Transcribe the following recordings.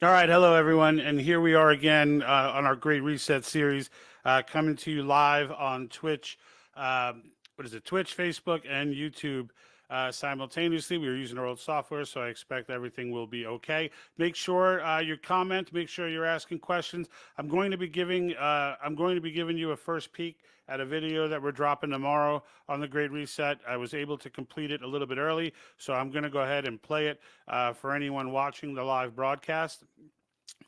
All right, hello everyone, and here we are again on our Great Reset series, coming to you live on Twitch. Twitch, Facebook, and YouTube simultaneously. We are using our old software, so I expect everything will be okay. Make sure you comment. Make sure you're asking questions. I'm going to be giving you a first peek at a video that we're dropping tomorrow on the Great Reset. I was able to complete it a little bit early, so I'm going to go ahead and play it for anyone watching the live broadcast.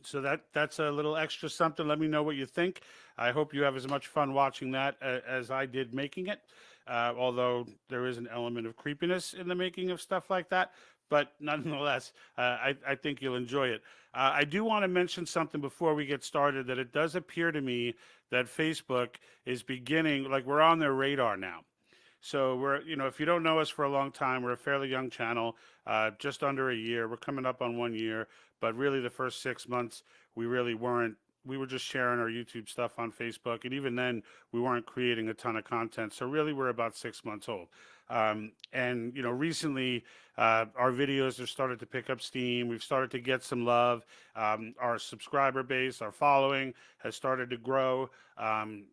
So that's a little extra something. Let me know what you think. I hope you have as much fun watching that as I did making it, although there is an element of creepiness in the making of stuff like that. But nonetheless, I think you'll enjoy it. I do want to mention something before we get started, that it does appear to me that Facebook is beginning, like we're on their radar now. So we're, if you don't know us for a long time, we're a fairly young channel, just under a year. We're coming up on 1 year, but really the first 6 months, we really weren't. We were just sharing our YouTube stuff on Facebook, and even then, we weren't creating a ton of content. So really, we're about 6 months old. And recently, our videos have started to pick up steam. We've started to get some love. Our subscriber base, our following has started to grow. And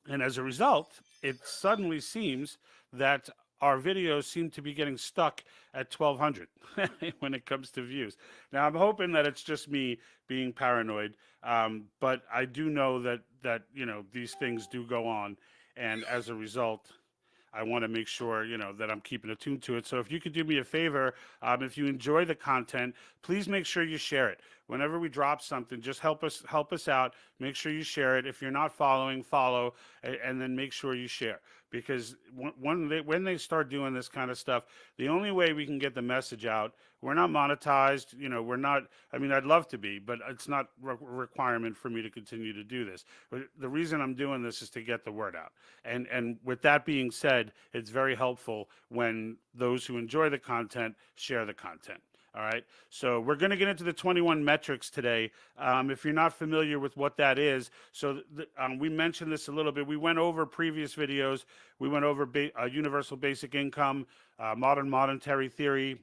as a result, it suddenly seems that our videos seem to be getting stuck at 1,200 when it comes to views. Now, I'm hoping that it's just me being paranoid, but I do know that these things do go on, and as a result, I want to make sure, that I'm keeping attuned to it. So if you could do me a favor, if you enjoy the content, please make sure you share it. Whenever we drop something, just help us out. Make sure you share it. If you're not following, follow, and then make sure you share. Because when they start doing this kind of stuff, the only way we can get the message out, we're not monetized, we're not, I'd love to be, but it's not a requirement for me to continue to do this. But the reason I'm doing this is to get the word out. And with that being said, it's very helpful when those who enjoy the content share the content. All right, so we're going to get into the 21 metrics today. If you're not familiar with what that is, so we mentioned this a little bit. We went over previous videos. We went over universal basic income, modern monetary theory,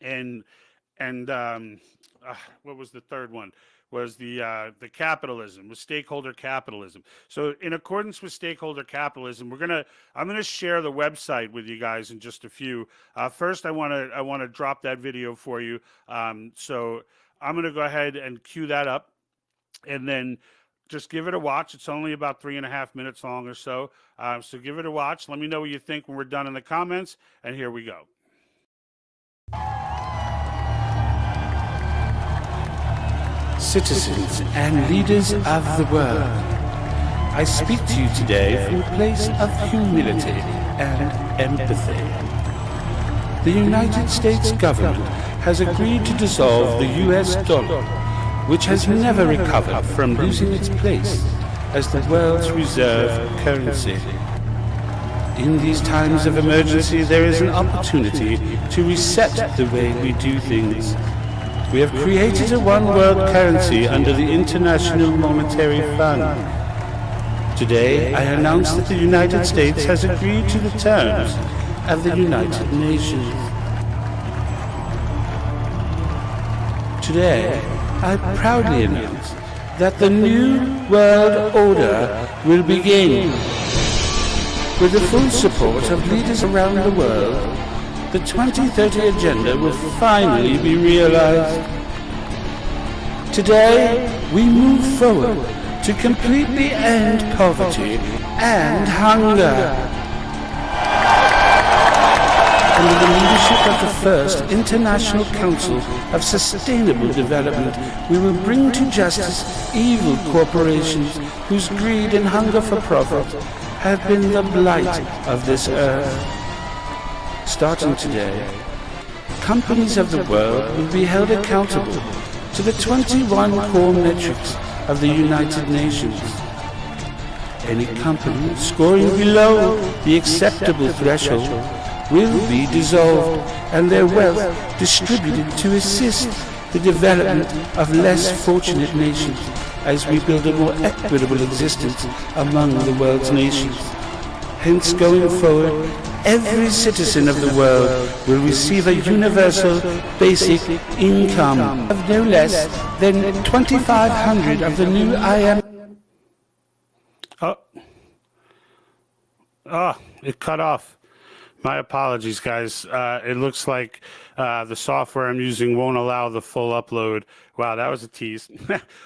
and what was the third one? Was the capitalism, was stakeholder capitalism. So in accordance with stakeholder capitalism, I'm gonna share the website with you guys in just a few. First, I wanna drop that video for you. So I'm gonna go ahead and cue that up, and then just give it a watch. It's only about 3.5 minutes long or so. So give it a watch. Let me know what you think when we're done in the comments, and here we go. Citizens and leaders of the world, I speak to you today from a place of humility and empathy. The United States government has agreed to dissolve the US dollar, which has never recovered from losing its place as the world's reserve currency. In these times of emergency, there is an opportunity to reset the way we do things. We have created a one-world currency under the International Monetary Fund. Today, I announce that the United States has agreed to the terms of the United Nations. Today, I proudly announce that the New World Order will begin. With the full support of leaders around the world, the 2030 agenda will finally be realized. Today, we move forward to completely end poverty and hunger. Under the leadership of the First International Council of Sustainable Development, we will bring to justice evil corporations whose greed and hunger for profit have been the blight of this earth. Starting today, companies of the world will be held accountable to the 21 core metrics of the United Nations. Any company scoring below the acceptable threshold will be dissolved and their wealth distributed to assist the development of less fortunate nations as we build a more equitable existence among the world's nations. Hence, going forward, every citizen of the world will receive a universal basic income of no less than 2,500 of the new IM. Oh, it cut off. My apologies, guys. It looks like the software I'm using won't allow the full upload. Wow, that was a tease.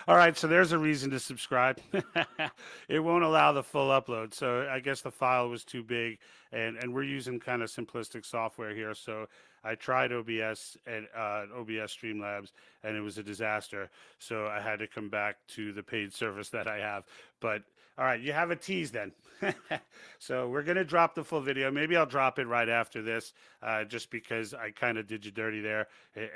All right, so there's a reason to subscribe. It won't allow the full upload. So I guess the file was too big, and we're using kind of simplistic software here. So I tried OBS and OBS Streamlabs, and it was a disaster. So I had to come back to the paid service that I have. But all right, you have a tease then. So we're going to drop the full video. Maybe I'll drop it right after this, just because I kind of did you dirty there,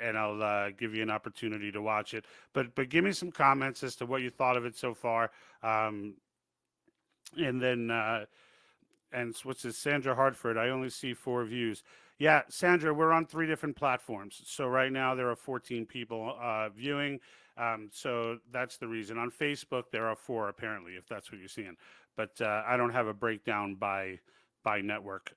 and I'll give you an opportunity to watch it. But give me some comments as to what you thought of it so far. And then, and what's this, Sandra Hartford, I only see 4 views. Yeah, Sandra, we're on 3 different platforms. So right now there are 14 people viewing. So that's the reason. On Facebook, there are 4 apparently, if that's what you're seeing. But I don't have a breakdown by network,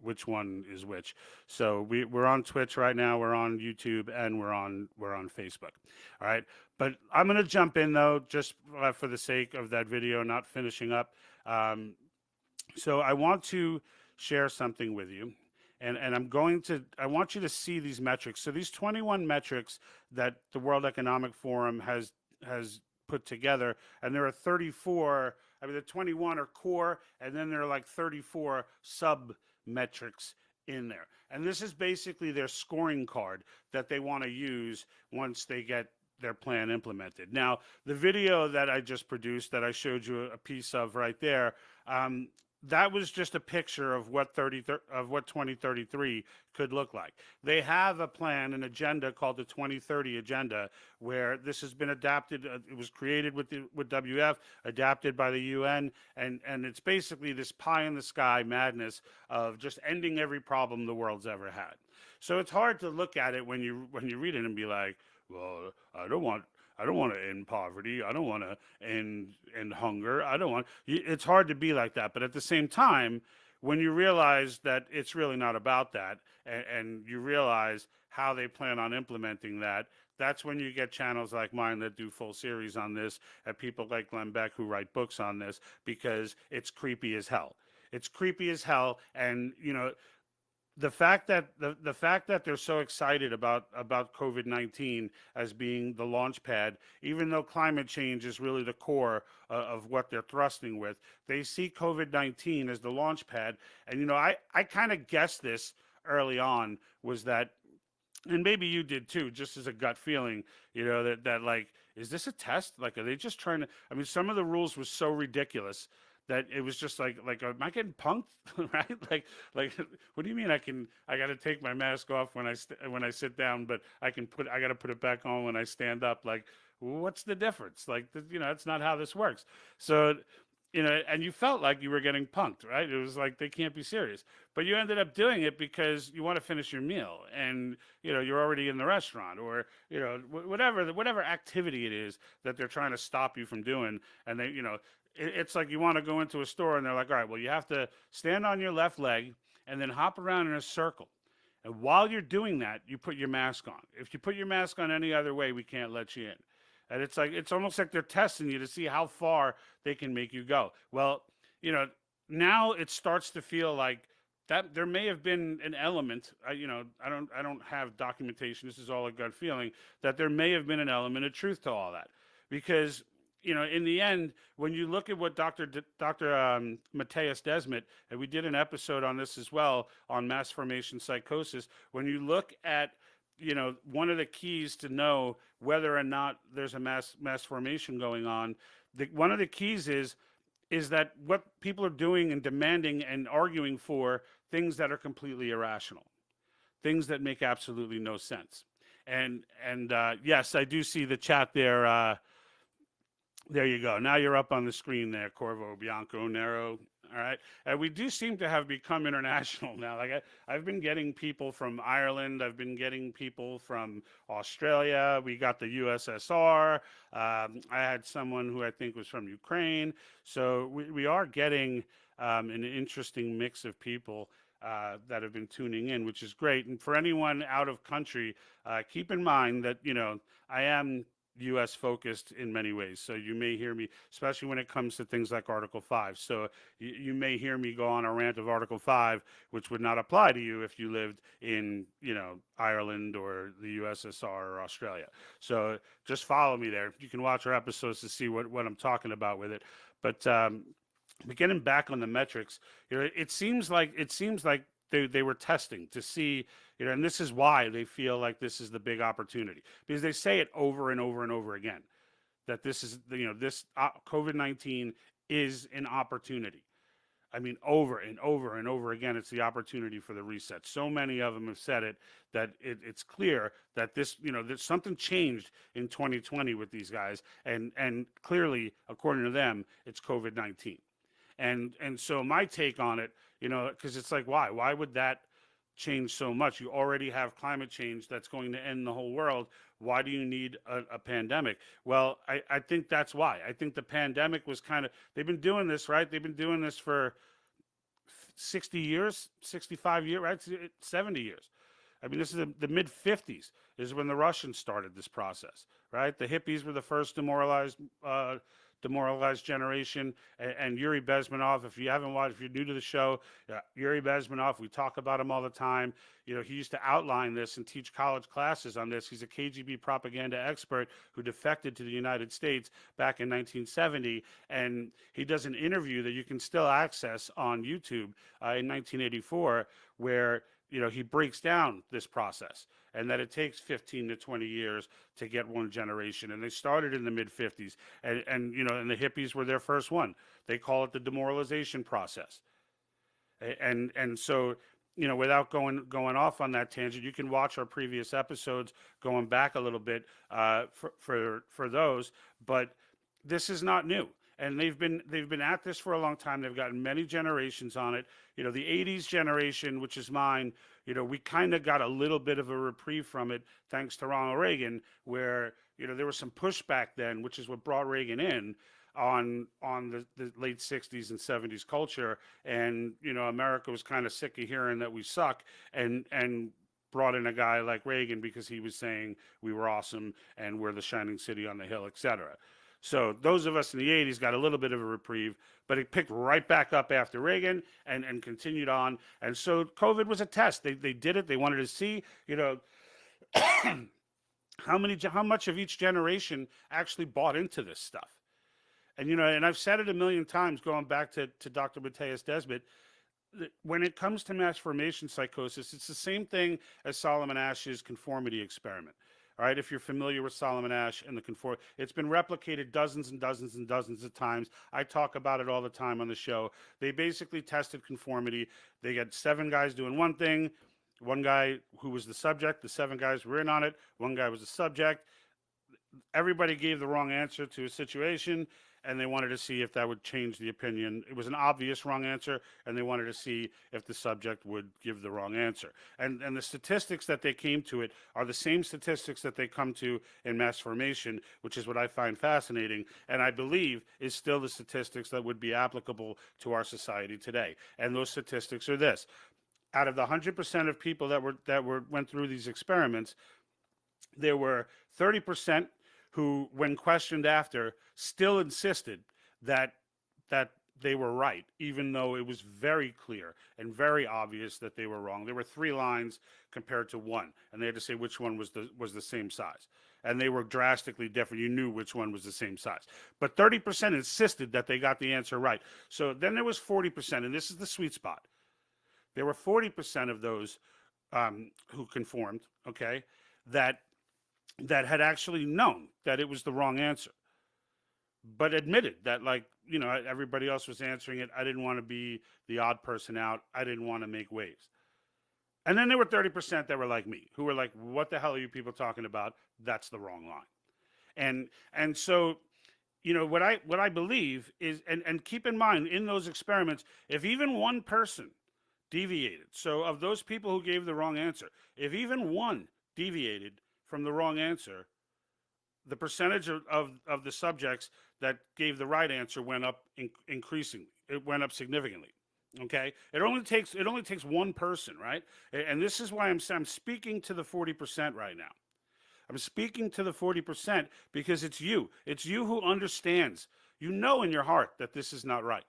which one is which. So we're on Twitch right now, we're on YouTube, and we're on Facebook. All right. But I'm going to jump in though, just for the sake of that video not finishing up. So I want to share something with you. And I want you to see these metrics. So these 21 metrics that the World Economic Forum has put together, and there are 34, I mean, the 21 are core, and then there are like 34 sub metrics in there. And this is basically their scoring card that they want to use once they get their plan implemented. Now, the video that I just produced that I showed you a piece of right there, that was just a picture of what 2033 could look like. They have a plan, an agenda called the 2030 Agenda, where this has been adapted. It was created with WF, adapted by the UN, and it's basically this pie in the sky madness of just ending every problem the world's ever had. So it's hard to look at it when you read it and be like, well, I don't want to end poverty. I don't want to end hunger. It's hard to be like that. But at the same time, when you realize that it's really not about that, and you realize how they plan on implementing that, that's when you get channels like mine that do full series on this, and people like Glenn Beck who write books on this, because it's creepy as hell. It's creepy as hell. And, you know, the fact that they're so excited about COVID-19 as being the launch pad, even though climate change is really the core of what they're thrusting with, they see COVID-19 as the launch pad. And, you know, I kind of guessed this early on, was that, and maybe you did too, just as a gut feeling, you know, that like, is this a test? Like, are they just trying to, I mean, some of the rules were so ridiculous that it was just like, am I getting punked? Right? Like, what do you mean I got to take my mask off when I sit down, but I got to put it back on when I stand up? Like, what's the difference? Like, you know, that's not how this works. So, you know, and you felt like you were getting punked, right? It was like, they can't be serious, but you ended up doing it because you want to finish your meal, and, you know, you're already in the restaurant, or, you know, whatever activity it is that they're trying to stop you from doing. And they, you know, it's like you want to go into a store and they're like, all right, well, you have to stand on your left leg and then hop around in a circle. And while you're doing that, you put your mask on. If you put your mask on any other way, we can't let you in. And it's like, it's almost like they're testing you to see how far they can make you go. Well, you know, now it starts to feel like that there may have been an element, you know, I don't have documentation, this is all a gut feeling, that there may have been an element of truth to all that. Because, you know, in the end, when you look at what Dr. Matthias Desmet, and we did an episode on this as well, on mass formation psychosis, when you look at, you know, one of the keys to know whether or not there's a mass formation going on, one of the keys is that what people are doing and demanding and arguing for things that are completely irrational, things that make absolutely no sense. And yes, I do see the chat there. There you go. Now you're up on the screen there, Corvo, Bianco, Nero. All right. And we do seem to have become international now. Like I've been getting people from Ireland. I've been getting people from Australia. We got the USSR. I had someone who I think was from Ukraine. So we are getting an interesting mix of people. that have been tuning in, which is great. And for anyone out of country, keep in mind that, I am U.S. focused in many ways. So you may hear me, especially when it comes to things like Article 5. So you may hear me go on a rant of Article 5, which would not apply to you if you lived in, Ireland or the USSR or Australia. So just follow me there. You can watch our episodes to see what I'm talking about with it. But getting back on the metrics, it seems like they were testing to see, and this is why they feel like this is the big opportunity, because they say it over and over and over again, that this is, this COVID-19 is an opportunity. I mean, over and over and over again, it's the opportunity for the reset. So many of them have said it, that it's clear that this, that something changed in 2020 with these guys, and clearly, according to them, it's COVID-19. And so my take on it, because it's like, why would that change so much? You already have climate change that's going to end the whole world. Why do you need a pandemic? Well, I think that's why. I think the pandemic was they've been doing this, right? They've been doing this for 60 years, 65 years, right? 70 years. I mean, this is the mid 50s is when the Russians started this process, right? The hippies were the first demoralized generation, and Yuri Basmanov, if you haven't watched, if you're new to the show, Yuri Basmanov, we talk about him all the time. He used to outline this and teach college classes on this. He's a KGB propaganda expert who defected to the United States back in 1970, and he does an interview that you can still access on YouTube in 1984, where he breaks down this process and that it takes 15 to 20 years to get one generation. And they started in the mid 50s, and the hippies were their first one. They call it the demoralization process. And so, without going off on that tangent, you can watch our previous episodes going back a little bit for those, but this is not new. And they've been at this for a long time. They've gotten many generations on it. The 80s generation, which is mine, we kind of got a little bit of a reprieve from it thanks to Ronald Reagan, where, there was some pushback then, which is what brought Reagan in on the late 60s and 70s culture. And, America was kind of sick of hearing that we suck, and brought in a guy like Reagan because he was saying we were awesome and we're the shining city on the hill, etc. So those of us in the 80s got a little bit of a reprieve, but it picked right back up after Reagan and continued on. And so COVID was a test. They did it. They wanted to see, how much of each generation actually bought into this stuff. And, and I've said it a million times, going back to Dr. Matthias Desmet, when it comes to mass formation psychosis, it's the same thing as Solomon Asch's conformity experiment. All right, if you're familiar with Solomon Asch and the conformity, it's been replicated dozens and dozens and dozens of times. I talk about it all the time on the show. They basically tested conformity. They got 7 guys doing one thing, one guy who was the subject, the 7 guys were in on it, one guy was the subject. Everybody gave the wrong answer to a situation, and they wanted to see if that would change the opinion. It was an obvious wrong answer, and they wanted to see if the subject would give the wrong answer. And the statistics that they came to it are the same statistics that they come to in mass formation, which is what I find fascinating, and I believe is still the statistics that would be applicable to our society today. And those statistics are this: out of the 100% of people that went through these experiments, there were 30% who, when questioned after, still insisted that they were right, even though it was very clear and very obvious that they were wrong. There were 3 lines compared to 1, and they had to say which one was the same size. And they were drastically different. You knew which one was the same size. But 30% insisted that they got the answer right. So then there was 40%, and this is the sweet spot. There were 40% of those who conformed, okay, that had actually known that it was the wrong answer, but admitted that, like, everybody else was answering it. I didn't want to be the odd person out. I didn't want to make waves. And then there were 30% that were like me, who were like, what the hell are you people talking about? That's the wrong line. And so, what I believe is, and keep in mind, in those experiments, if even one person deviated, so of those people who gave the wrong answer, if even one deviated from the wrong answer, the percentage of the subjects that gave the right answer went up increasingly. It went up significantly. Okay, it only takes one person, right? And this is why I'm speaking to the 40% right now. I'm speaking to the 40% because it's you. It's you who understands. You know in your heart that this is not right.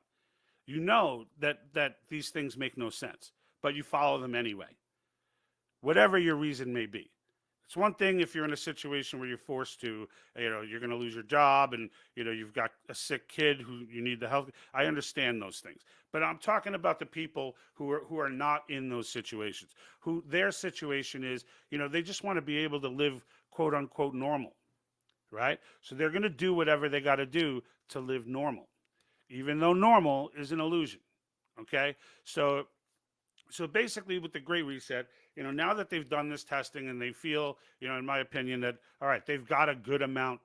You know that these things make no sense, but you follow them anyway, whatever your reason may be. It's one thing if you're in a situation where you're forced to, you're going to lose your job and, you've got a sick kid who you need the help. I understand those things. But I'm talking about the people who are not in those situations, who their situation is, they just want to be able to live quote unquote normal, right? So they're going to do whatever they got to do to live normal, even though normal is an illusion. Okay? So basically with the Great Reset, now that they've done this testing and they feel, in my opinion, that, all right, they've got a good amount,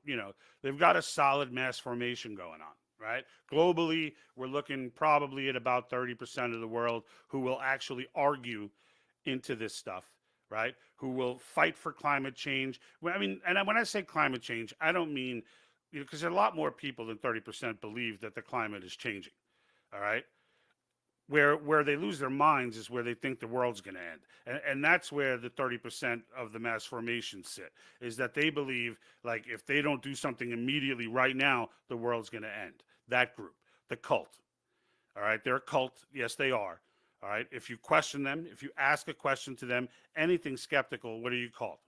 they've got a solid mass formation going on, right? Globally, we're looking probably at about 30% of the world who will actually argue into this stuff, right? Who will fight for climate change. I mean, and when I say climate change, I don't mean, because a lot more people than 30% believe that the climate is changing, all right? Where they lose their minds is where they think the world's going to end, and that's where the 30% of the mass formation sit, is that they believe, like, if they don't do something immediately right now, the world's going to end. That group, the cult, all right, they're a cult. Yes, they are. All right, if you question them, if you ask a question to them, anything skeptical, what are you called?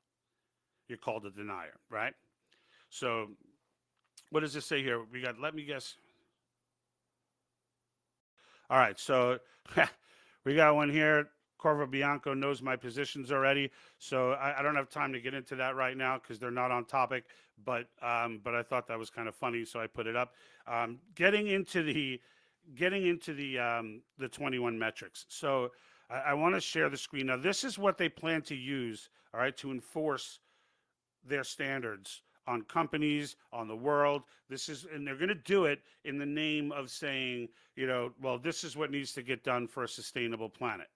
You're called a denier, right? So what does this say here? We got, let me guess. All right, so we got one here. Corvo Bianco knows my positions already, so I don't have time to get into that right now because they're not on topic. But I thought that was kind of funny, so I put it up. Getting into the 21 metrics. So I want to share the screen now. This is what they plan to use, all right, to enforce their standards on companies, on the world. And they're going to do it in the name of saying, well, this is what needs to get done for a sustainable planet.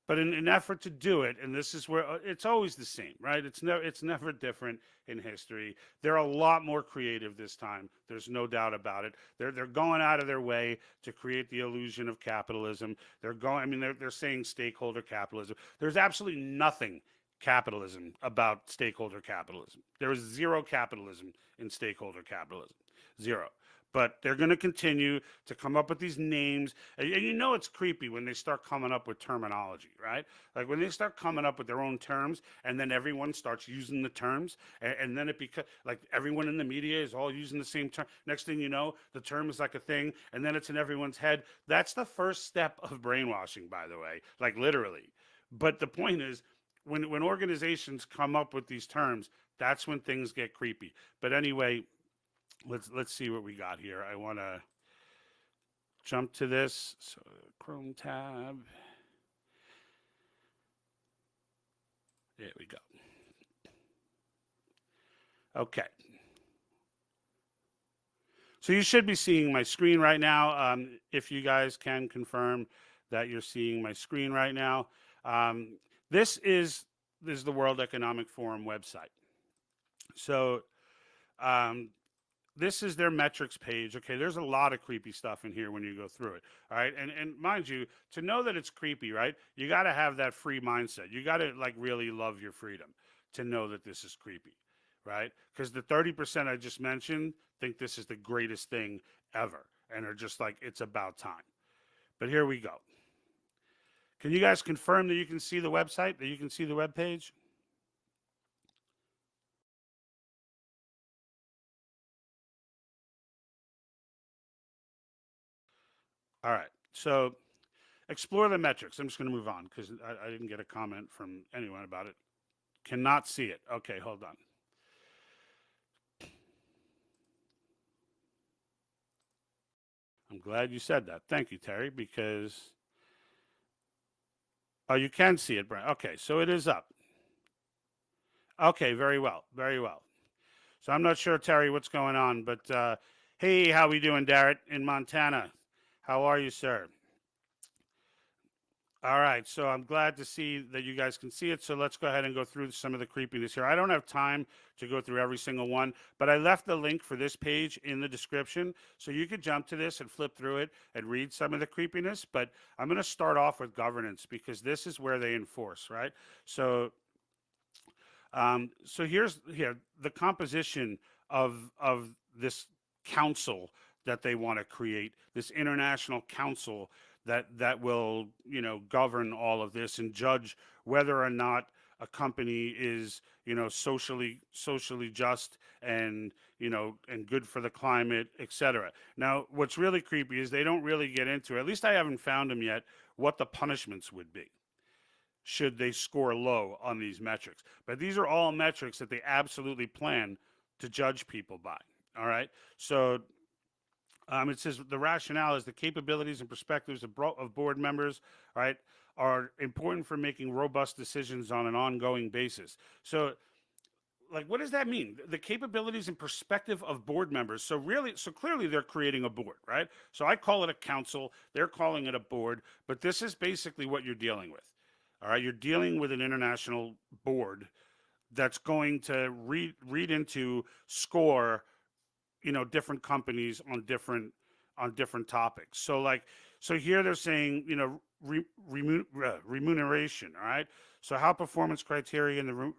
But in an effort to do it, and this is where it's always the same, right? It's never different in history. They're a lot more creative this time. There's no doubt about it. They're going out of their way to create the illusion of capitalism. They're saying stakeholder capitalism. There's absolutely nothing capitalism about stakeholder capitalism. There is zero capitalism in stakeholder capitalism. Zero. But they're going to continue to come up with these names. And it's creepy when they start coming up with terminology, right? Like when they start coming up with their own terms and then everyone starts using the terms and then it becomes like everyone in the media is all using the same term. Next thing you know, the term is like a thing and then it's in everyone's head. That's the first step of brainwashing, by the way, like literally. But the point is, when organizations come up with these terms, that's when things get creepy. But anyway, let's see what we got here. I want to jump to this. So Chrome tab. There we go. Okay. So you should be seeing my screen right now. If you guys can confirm that you're seeing my screen right now. This is the World Economic Forum website. So this is their metrics page. Okay, there's a lot of creepy stuff in here when you go through it. All right, and mind you, to know that it's creepy, right? You got to have that free mindset. You got to like really love your freedom to know that this is creepy, right? Because the 30% I just mentioned think this is the greatest thing ever, and are just like, it's about time. But here we go. Can you guys confirm that you can see the website, that you can see the web page? All right, so explore the metrics. I'm just going to move on because I didn't get a comment from anyone about it. Cannot see it. Okay, hold on. I'm glad you said that. Thank you, Terry, because... Oh, you can see it, Brian. Okay, so it is up. Okay, very well, very well. So I'm not sure, Terry, what's going on, but hey, how we doing, Darrett, in Montana? How are you, sir? All right, so I'm glad to see that you guys can see it. So let's go ahead and go through some of the creepiness here. I don't have time to go through every single one, but I left the link for this page in the description. So you could jump to this and flip through it and read some of the creepiness. But I'm going to start off with governance because this is where they enforce, right? So, so here's here the composition of this council that they want to create, this international council that will govern all of this and judge whether or not a company is socially just and and good for the climate, etc. Now, what's really creepy is they don't really get into, at least I haven't found them yet, what the punishments would be should they score low on these metrics. But these are all metrics that they absolutely plan to judge people by. All right. So it says the rationale is the capabilities and perspectives of board members, right, are important for making robust decisions on an ongoing basis. So, like, what does that mean? The capabilities and perspective of board members. So clearly they're creating a board, right? So I call it a council. They're calling it a board, but this is basically what you're dealing with. All right, you're dealing with an international board that's going to read into score different companies on different topics. So here they're saying remuneration. All right, so how performance criteria and the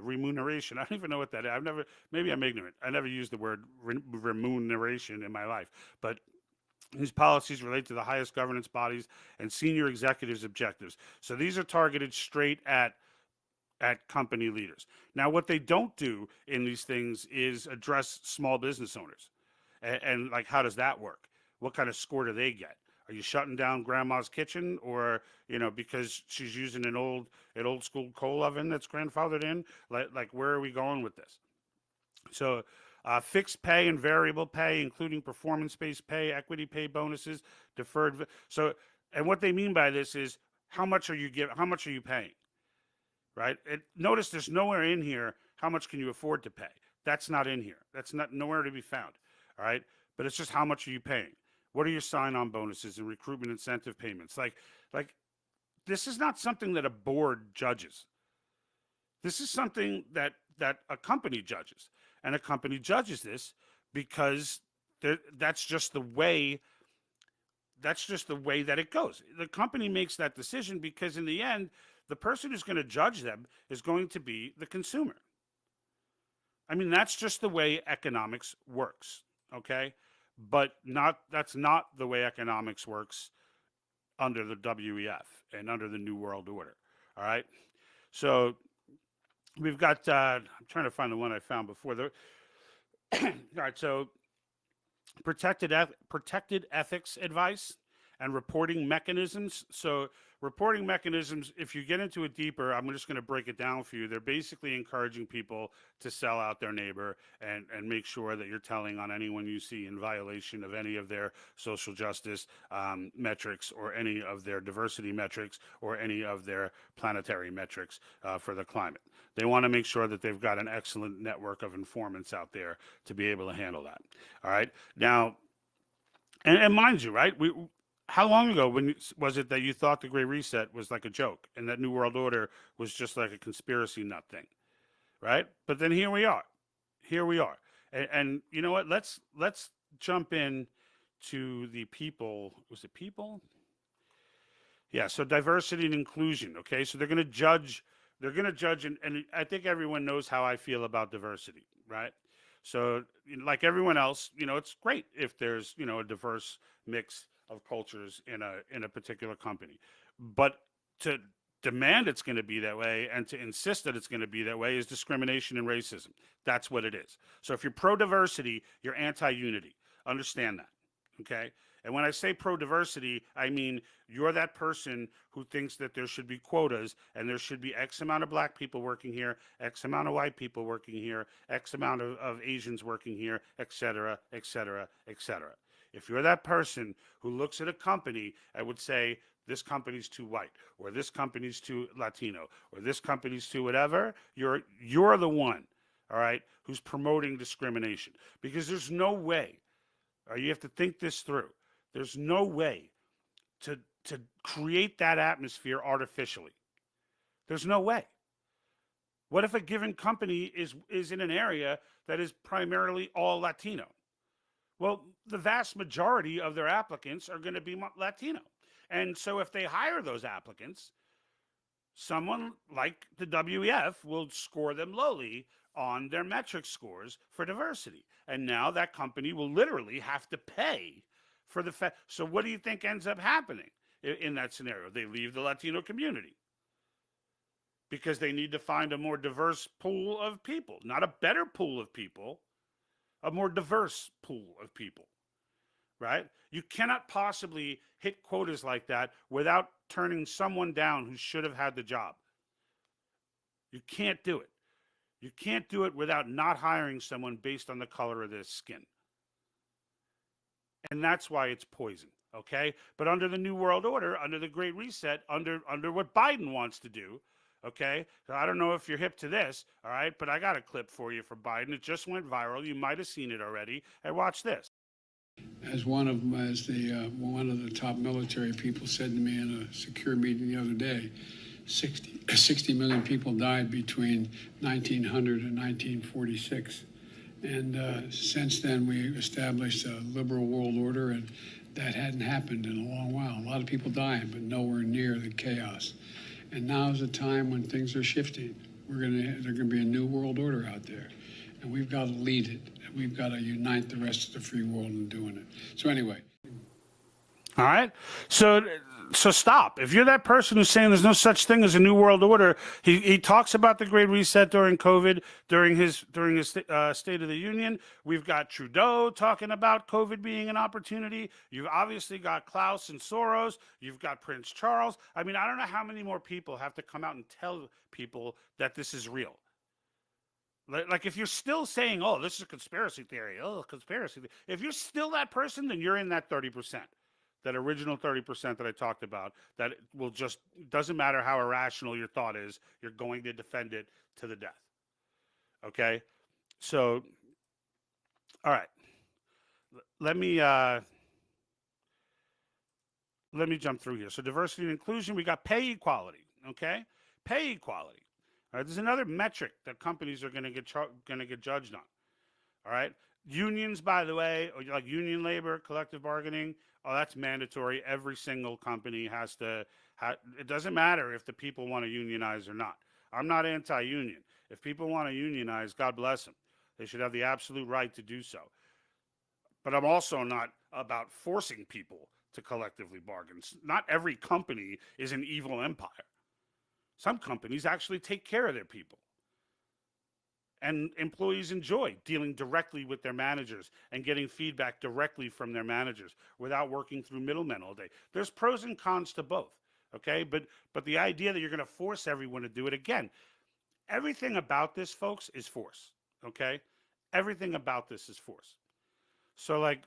remuneration, I don't even know what that is. Maybe I'm ignorant, I never used the word remuneration in my life, but these policies relate to the highest governance bodies and senior executives' objectives. So these are targeted straight at company leaders. Now, what they don't do in these things is address small business owners. And like, how does that work? What kind of score do they get? Are you shutting down grandma's kitchen, or because she's using an old school coal oven that's grandfathered in? Like where are we going with this? So fixed pay and variable pay, including performance-based pay, equity pay bonuses, deferred. So, and what they mean by this is how much are you paying? Right? Notice there's nowhere in here how much can you afford to pay. That's not in here. That's not nowhere to be found. All right? But it's just how much are you paying? What are your sign-on bonuses and recruitment incentive payments? Like this is not something that a board judges. This is something that a company judges. And a company judges this because that's just the way that it goes. The company makes that decision because in the end, the person who's going to judge them is going to be the consumer. I mean, that's just the way economics works, okay? But that's not the way economics works under the WEF and under the New World Order, all right? So we've got, I'm trying to find the one I found before. All right, so protected ethics advice and reporting mechanisms. So reporting mechanisms, if you get into it deeper, I'm just going to break it down for you. They're basically encouraging people to sell out their neighbor and make sure that you're telling on anyone you see in violation of any of their social justice metrics or any of their diversity metrics or any of their planetary metrics for the climate. They want to make sure that they've got an excellent network of informants out there to be able to handle that. All right. Now, and mind you, right, how long ago was it that you thought the Great Reset was like a joke and that New World Order was just like a conspiracy nut thing, right? But then here we are. And you know what? Let's jump in to the people. Was it people? Yeah, so diversity and inclusion, okay? So they're going to judge, and I think everyone knows how I feel about diversity, right? So like everyone else, it's great if there's, a diverse mix of cultures in a particular company. But to demand it's going to be that way and to insist that it's going to be that way is discrimination and racism. That's what it is. So if you're pro-diversity, you're anti-unity. Understand that, okay? And when I say pro-diversity, I mean you're that person who thinks that there should be quotas and there should be X amount of black people working here, X amount of white people working here, X amount of Asians working here, et cetera, et cetera, et cetera. If you're that person who looks at a company and would say, this company's too white, or this company's too Latino, or this company's too whatever, you're the one, all right, who's promoting discrimination. Because there's no way, or you have to think this through, there's no way to create that atmosphere artificially. There's no way. What if a given company is in an area that is primarily all Latino? Well, the vast majority of their applicants are going to be Latino. And so if they hire those applicants, someone like the WEF will score them lowly on their metric scores for diversity. And now that company will literally have to pay for the fact. So what do you think ends up happening in that scenario? They leave the Latino community because they need to find a more diverse pool of people, not a better pool of people, a more diverse pool of people, right? You cannot possibly hit quotas like that without turning someone down who should have had the job. You can't do it. You can't do it without not hiring someone based on the color of their skin. And that's why it's poison, okay? But under the New World Order, under the Great Reset, under what Biden wants to do, okay? So I don't know if you're hip to this, all right? But I got a clip for you for Biden. It just went viral. You might have seen it already. And watch this. As one of the top military people said to me in a secure meeting the other day, 60 million people died between 1900 and 1946. And since then, we established a liberal world order, and that hadn't happened in a long while. A lot of people dying, but nowhere near the chaos. And now is a time when things are shifting. There's going to be a new world order out there, and we've got to lead it. We've got to unite the rest of the free world in doing it. So anyway. All right. So stop. If you're that person who's saying there's no such thing as a new world order, he talks about the Great Reset during COVID, during his State of the Union. We've got Trudeau talking about COVID being an opportunity. You've obviously got Klaus and Soros. You've got Prince Charles. I mean, I don't know how many more people have to come out and tell people that this is real. Like if you're still saying, oh, this is a conspiracy theory, if you're still that person, then you're in that 30%. That original 30% that I talked about, that will just, doesn't matter how irrational your thought is, you're going to defend it to the death. Okay? So, all right. Let me jump through here. So diversity and inclusion, we got pay equality, okay? Pay equality. All right, there's another metric that companies are going to get judged on. All right? Unions, by the way, like union labor, collective bargaining, oh, that's mandatory. Every single company has to, it doesn't matter if the people want to unionize or not. I'm not anti-union. If people want to unionize, God bless them. They should have the absolute right to do so. But I'm also not about forcing people to collectively bargain. Not every company is an evil empire. Some companies actually take care of their people. And employees enjoy dealing directly with their managers and getting feedback directly from their managers without working through middlemen all day. There's pros and cons to both, okay? But the idea that you're going to force everyone to do it, again, everything about this, folks, is force, okay? Everything about this is force. So, like,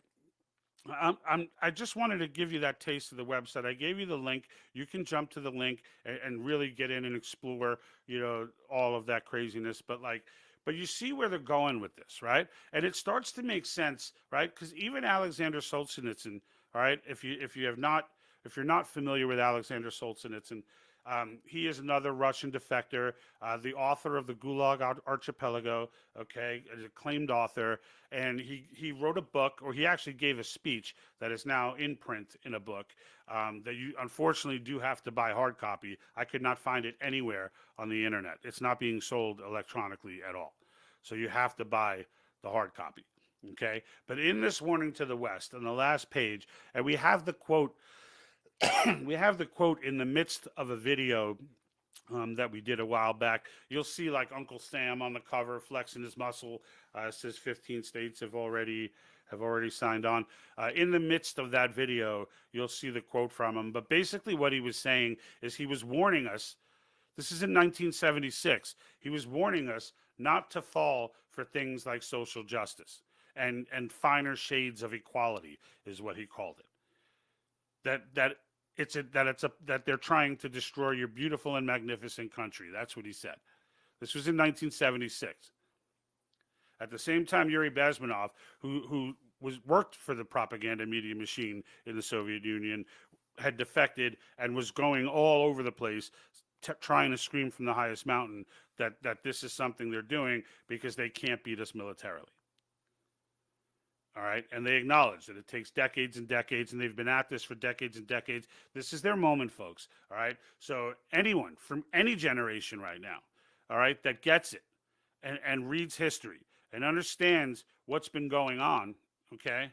I just wanted to give you that taste of the website. I gave you the link. You can jump to the link and really get in and explore, you know, all of that craziness. But you see where they're going with this, right? And it starts to make sense, right? Because even Alexander Solzhenitsyn, all right, if you're not familiar with Alexander Solzhenitsyn, he is another Russian defector, the author of the Gulag Archipelago, okay, an acclaimed author, and he wrote a book, or he actually gave a speech that is now in print in a book that you unfortunately do have to buy hard copy. I could not find it anywhere on the internet. It's not being sold electronically at all. So you have to buy the hard copy, okay? But in this Warning to the West, on the last page, and we have the quote, we have the quote in the midst of a video that we did a while back. You'll see like Uncle Sam on the cover flexing his muscle. Says 15 states have already signed on. In the midst of that video, you'll see the quote from him. But basically what he was saying is he was warning us. This is in 1976. He was warning us not to fall for things like social justice and finer shades of equality is what he called it. That they're trying to destroy your beautiful and magnificent country. That's what he said. This was in 1976. At the same time, Yuri Basmanov, who worked for the propaganda media machine in the Soviet Union, had defected and was going all over the place, trying to scream from the highest mountain that this is something they're doing because they can't beat us militarily. All right. And they acknowledge that it takes decades and decades, and they've been at this for decades and decades. This is their moment, folks. All right. So anyone from any generation right now, all right, that gets it and reads history and understands what's been going on, okay?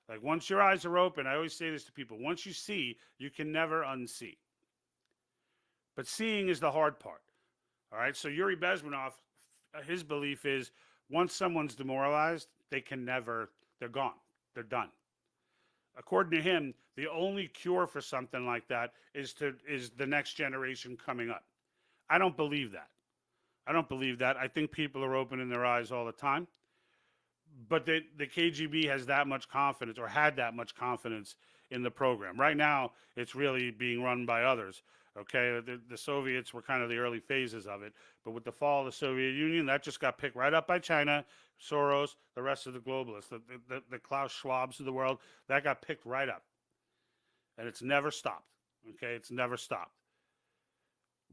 Like once your eyes are open, I always say this to people, once you see, you can never unsee. But seeing is the hard part. All right. So Yuri Basmanov, his belief is once someone's demoralized, they can never, they're gone. They're done. According to him, the only cure for something like that is the next generation coming up. I don't believe that. I don't believe that. I think people are opening their eyes all the time. But the KGB has that much confidence, or had that much confidence in the program. Right now, it's really being run by others. Okay, the Soviets were kind of the early phases of it, but with the fall of the Soviet Union, that just got picked right up by China, Soros, the rest of the globalists, the Klaus Schwabs of the world. That got picked right up, and it's never stopped. Okay, it's never stopped.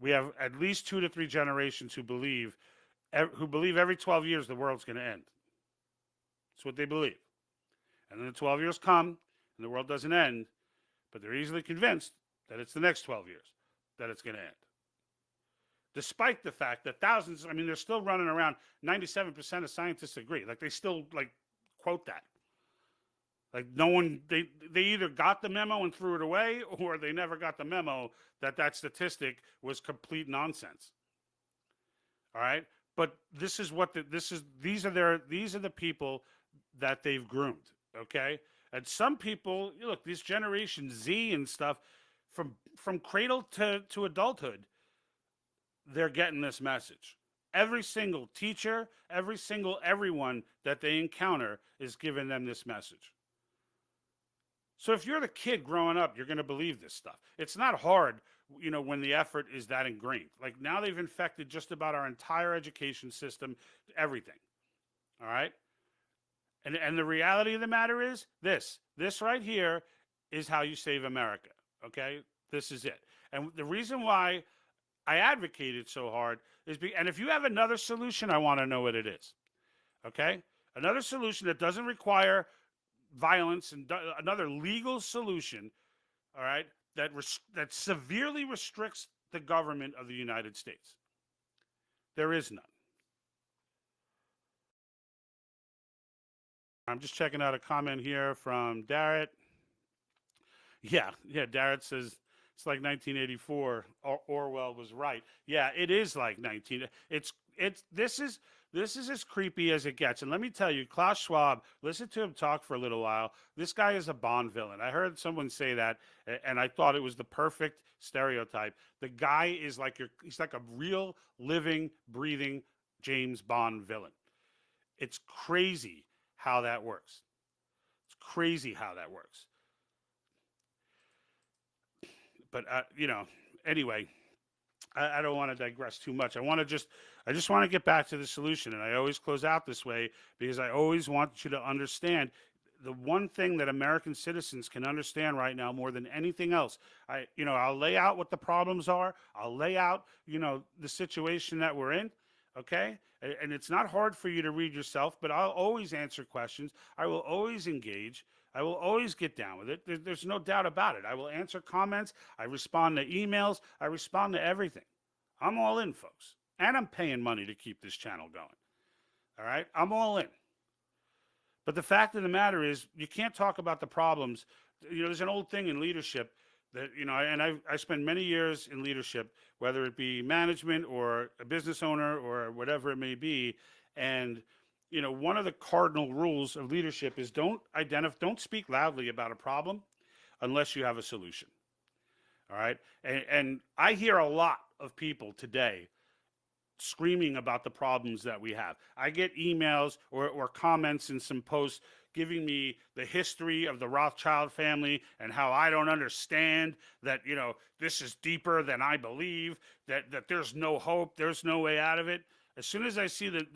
We have at least 2 to 3 generations who believe every 12 years the world's going to end. That's what they believe. And then the 12 years come, and the world doesn't end, but they're easily convinced that it's the next 12 years that it's going to end. Despite the fact that thousands, I mean, they're still running around, 97% of scientists agree. Like, they still, like, quote that. Like, no one, they either got the memo and threw it away, or they never got the memo that statistic was complete nonsense. All right? But this is what these are the people that they've groomed, okay? And some people, look, this Generation Z and stuff, from cradle to adulthood, they're getting this message. Every single teacher, everyone that they encounter is giving them this message. So if you're the kid growing up, you're going to believe this stuff. It's not hard, when the effort is that ingrained. Like now they've infected just about our entire education system, everything. All right? And the reality of the matter is this right here is how you save America. Okay? This is it. And the reason why I advocate it so hard is and if you have another solution, I want to know what it is. Okay? Another solution that doesn't require violence, and another legal solution, all right, that severely restricts the government of the United States. There is none. I'm just checking out a comment here from Darrett. Yeah, Darrett says it's like 1984. Orwell was right. Yeah, it is like 19. This is as creepy as it gets. And let me tell you, Klaus Schwab, listen to him talk for a little while. This guy is a Bond villain. I heard someone say that, and I thought it was the perfect stereotype. The guy is he's like a real living, breathing James Bond villain. It's crazy how that works. It's crazy how that works. But, anyway, I don't want to digress too much. I just want to get back to the solution. And I always close out this way because I always want you to understand the one thing that American citizens can understand right now more than anything else. I'll lay out what the problems are. I'll lay out, the situation that we're in. Okay. And it's not hard for you to read yourself, but I'll always answer questions. I will always engage. I will always get down with it. There's no doubt about it. I will answer comments. I respond to emails. I respond to everything. I'm all in, folks. And I'm paying money to keep this channel going. All right? I'm all in. But the fact of the matter is, you can't talk about the problems. There's an old thing in leadership that, and I spent many years in leadership, whether it be management or a business owner or whatever it may be. And, one of the cardinal rules of leadership is don't speak loudly about a problem unless you have a solution. All right. And I hear a lot of people today screaming about the problems that we have. I get emails or comments in some posts giving me the history of the Rothschild family and how I don't understand that, this is deeper than I believe, that there's no hope, there's no way out of it. As soon as I see that,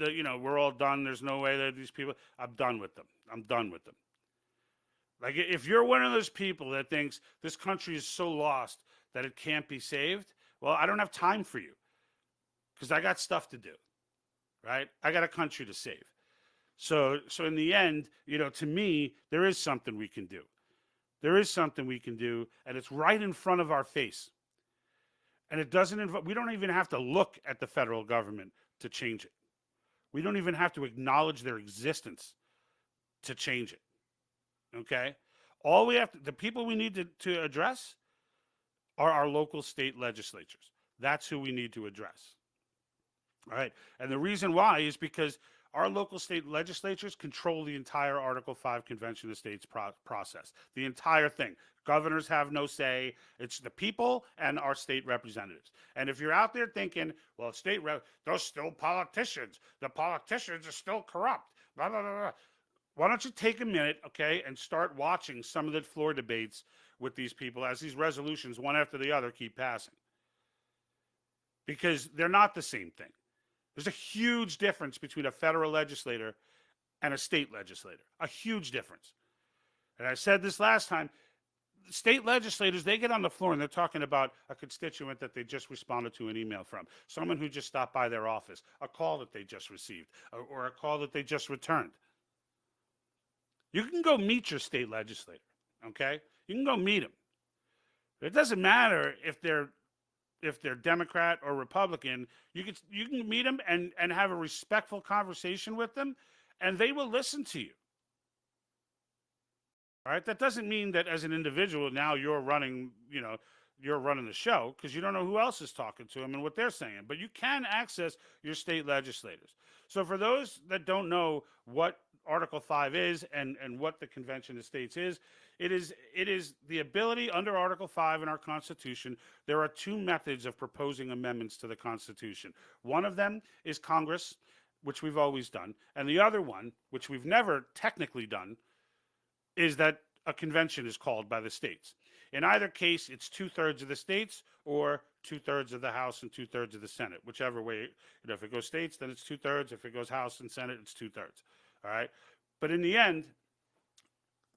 we're all done, there's no way that these people, I'm done with them. I'm done with them. Like, if you're one of those people that thinks this country is so lost that it can't be saved, well, I don't have time for you because I got stuff to do, right? I got a country to save. So in the end, to me, there is something we can do. There is something we can do, and it's right in front of our face. And it doesn't involve, we don't even have to look at the federal government to change it. We don't even have to acknowledge their existence to change it. Okay? All we have to, the people we need to address are our local state legislatures. That's who we need to address. All right? And the reason why is because our local state legislatures control the entire Article 5 Convention of States process. The entire thing. Governors have no say. It's the people and our state representatives. And if you're out there thinking, well, they're still politicians. The politicians are still corrupt. Blah, blah, blah, blah. Why don't you take a minute, okay, and start watching some of the floor debates with these people as these resolutions, one after the other, keep passing. Because they're not the same thing. There's a huge difference between a federal legislator and a state legislator. A huge difference. And I said this last time, state legislators, they get on the floor and they're talking about a constituent that they just responded to an email from, someone who just stopped by their office, a call that they just received, or a call that they just returned. You can go meet your state legislator, okay? You can go meet them. It doesn't matter if they're Democrat or Republican. You can meet them and have a respectful conversation with them, and they will listen to you. All right? That doesn't mean that as an individual now you're running the show, because you don't know who else is talking to them and what they're saying. But you can access your state legislators. So for those that don't know what Article 5 is and what the Convention of States is, it is the ability under Article 5 in our Constitution. There are two methods of proposing amendments to the Constitution. One of them is Congress, which we've always done, and the other one, which we've never technically done, is that a convention is called by the states. In either case, it's 2/3 of the states or 2/3 of the House and 2/3 of the Senate, whichever way. If it goes states, then it's 2/3. If it goes House and Senate, it's 2/3. All right. But in the end,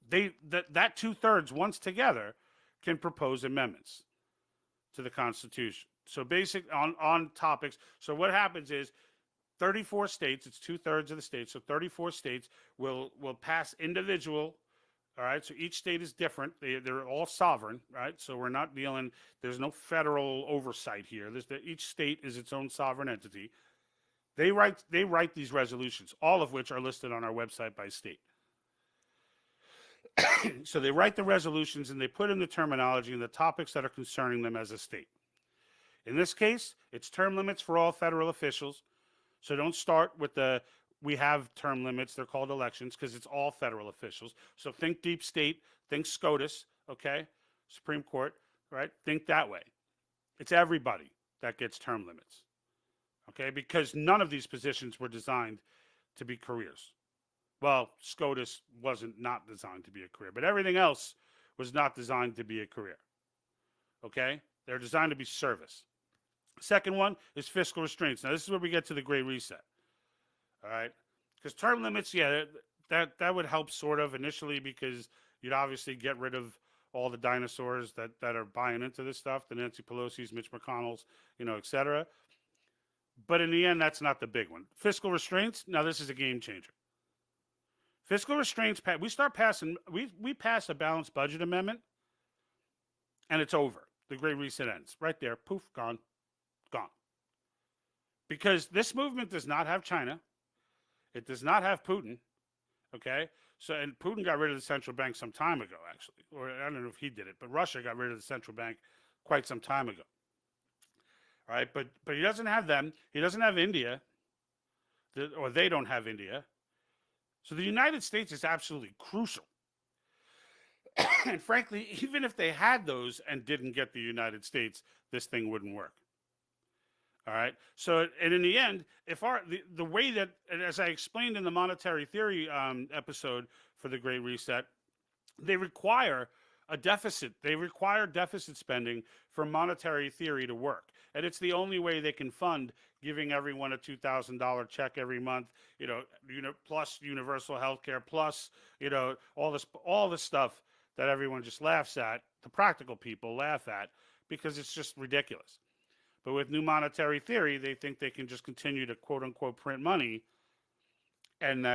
that 2/3 once together can propose amendments to the Constitution. So basic on topics. So what happens is 34 states, it's 2/3 of the states. So 34 states will pass individual. All right. So each state is different. They're all sovereign. Right. So we're not dealing, there's no federal oversight here. Each state is its own sovereign entity. They write these resolutions, all of which are listed on our website by state. So they write the resolutions and they put in the terminology and the topics that are concerning them as a state. In this case, it's term limits for all federal officials. So don't start with we have term limits, they're called elections, because it's all federal officials. So think deep state, think SCOTUS, okay? Supreme Court, right? Think that way. It's everybody that gets term limits. Okay, because none of these positions were designed to be careers. Well, SCOTUS wasn't not designed to be a career, but everything else was not designed to be a career. Okay, they're designed to be service. Second one is fiscal restraints. Now, this is where we get to the Great Reset. All right, because term limits, yeah, that would help sort of initially, because you'd obviously get rid of all the dinosaurs that are buying into this stuff, the Nancy Pelosi's, Mitch McConnell's, et cetera. But in the end, that's not the big one. Fiscal restraints, now this is a game changer. Fiscal restraints, we pass a balanced budget amendment, and it's over. The Great Reset ends. Right there, poof, gone. Because this movement does not have China. It does not have Putin, okay? So, and Putin got rid of the central bank some time ago, actually. Or I don't know if he did it, but Russia got rid of the central bank quite some time ago. All right, but he doesn't have them. He doesn't have India, or they don't have India. So the United States is absolutely crucial. And frankly, even if they had those and didn't get the United States, this thing wouldn't work. All right. So, and in the end, if the way that, as I explained in the monetary theory episode for the Great Reset, they require a deficit. They require deficit spending for monetary theory to work. And it's the only way they can fund giving everyone a $2,000 check every month, plus universal health care, plus, all this stuff that everyone just laughs at, the practical people laugh at, because it's just ridiculous. But with new monetary theory, they think they can just continue to quote unquote print money and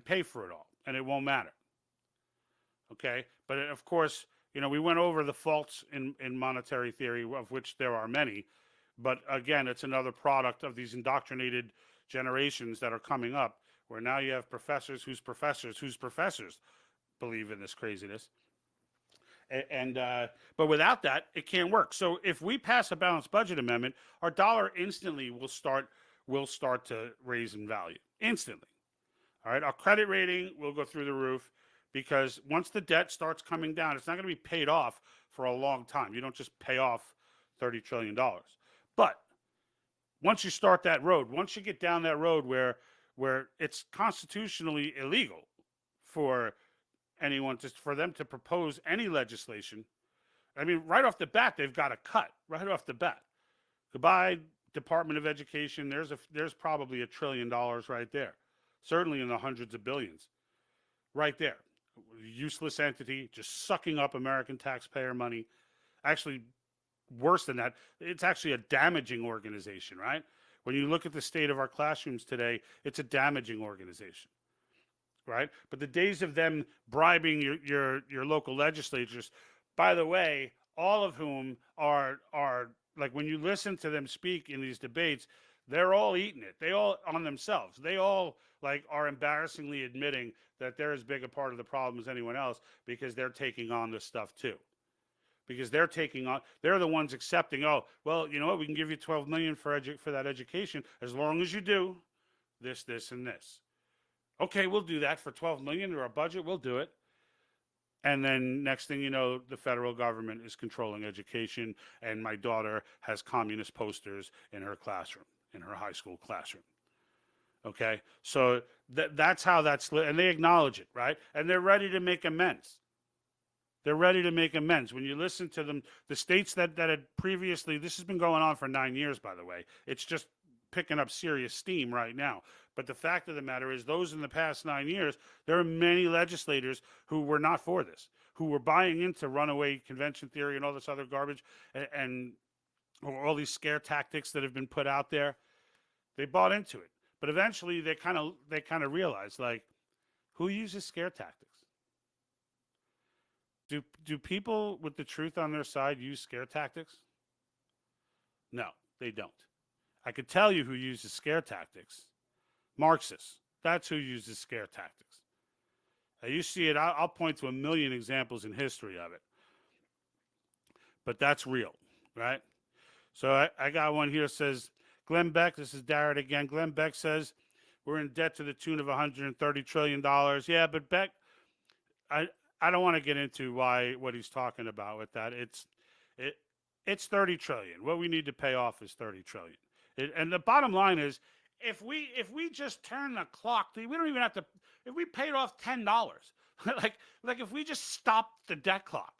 pay for it all, and it won't matter. Okay, but of course, we went over the faults in monetary theory, of which there are many. But again, it's another product of these indoctrinated generations that are coming up, where now you have professors whose professors believe in this craziness. But without that, it can't work. So if we pass a balanced budget amendment, our dollar instantly will start to raise in value instantly. All right, our credit rating will go through the roof, because once the debt starts coming down, it's not going to be paid off for a long time. You don't just pay off $30 trillion. But once you start that road, once you get down that road where it's constitutionally illegal for for them to propose any legislation, I mean, right off the bat, they've got a cut right off the bat. Goodbye, Department of Education. There's probably $1 trillion right there, certainly in the hundreds of billions, right there. Useless entity, just sucking up American taxpayer money. Actually, worse than that, it's actually a damaging organization, right? When you look at the state of our classrooms today, it's a damaging organization, right? But the days of them bribing your local legislatures, by the way, all of whom are like, when you listen to them speak in these debates, they're all eating it. They all on themselves. They all are embarrassingly admitting that they're as big a part of the problem as anyone else, because they're taking on this stuff too. Because they're the ones accepting, oh, well, you know what, we can give you $12 million for that education as long as you do this, and this. Okay, we'll do that for $12 million or a budget. We'll do it. And then next thing you know, the federal government is controlling education, and my daughter has communist posters in her classroom, in her high school classroom. Okay, so that's how that's, and they acknowledge it, right? And they're ready to make amends. They're ready to make amends. When you listen to them, the states that had previously, this has been going on for 9 years, by the way. It's just picking up serious steam right now. But the fact of the matter is, those in the past 9 years, there are many legislators who were not for this, who were buying into runaway convention theory and all this other garbage, and all these scare tactics that have been put out there. They bought into it. But eventually they kind of realized, like, who uses scare tactics? Do people with the truth on their side use scare tactics? No, they don't. I could tell you who uses scare tactics. Marxists. That's who uses scare tactics. You see it. I'll point to a million examples in history of it. But that's real, right? So I got one here that says, Glenn Beck, this is Darrett again. Glenn Beck says, we're in debt to the tune of $130 trillion. Yeah, but Beck, I don't want to get into what he's talking about with that. It's 30 trillion. What we need to pay off is 30 trillion. And the bottom line is, if we just turn the clock, we don't even have to. If we paid off $10, like if we just stopped the debt clock,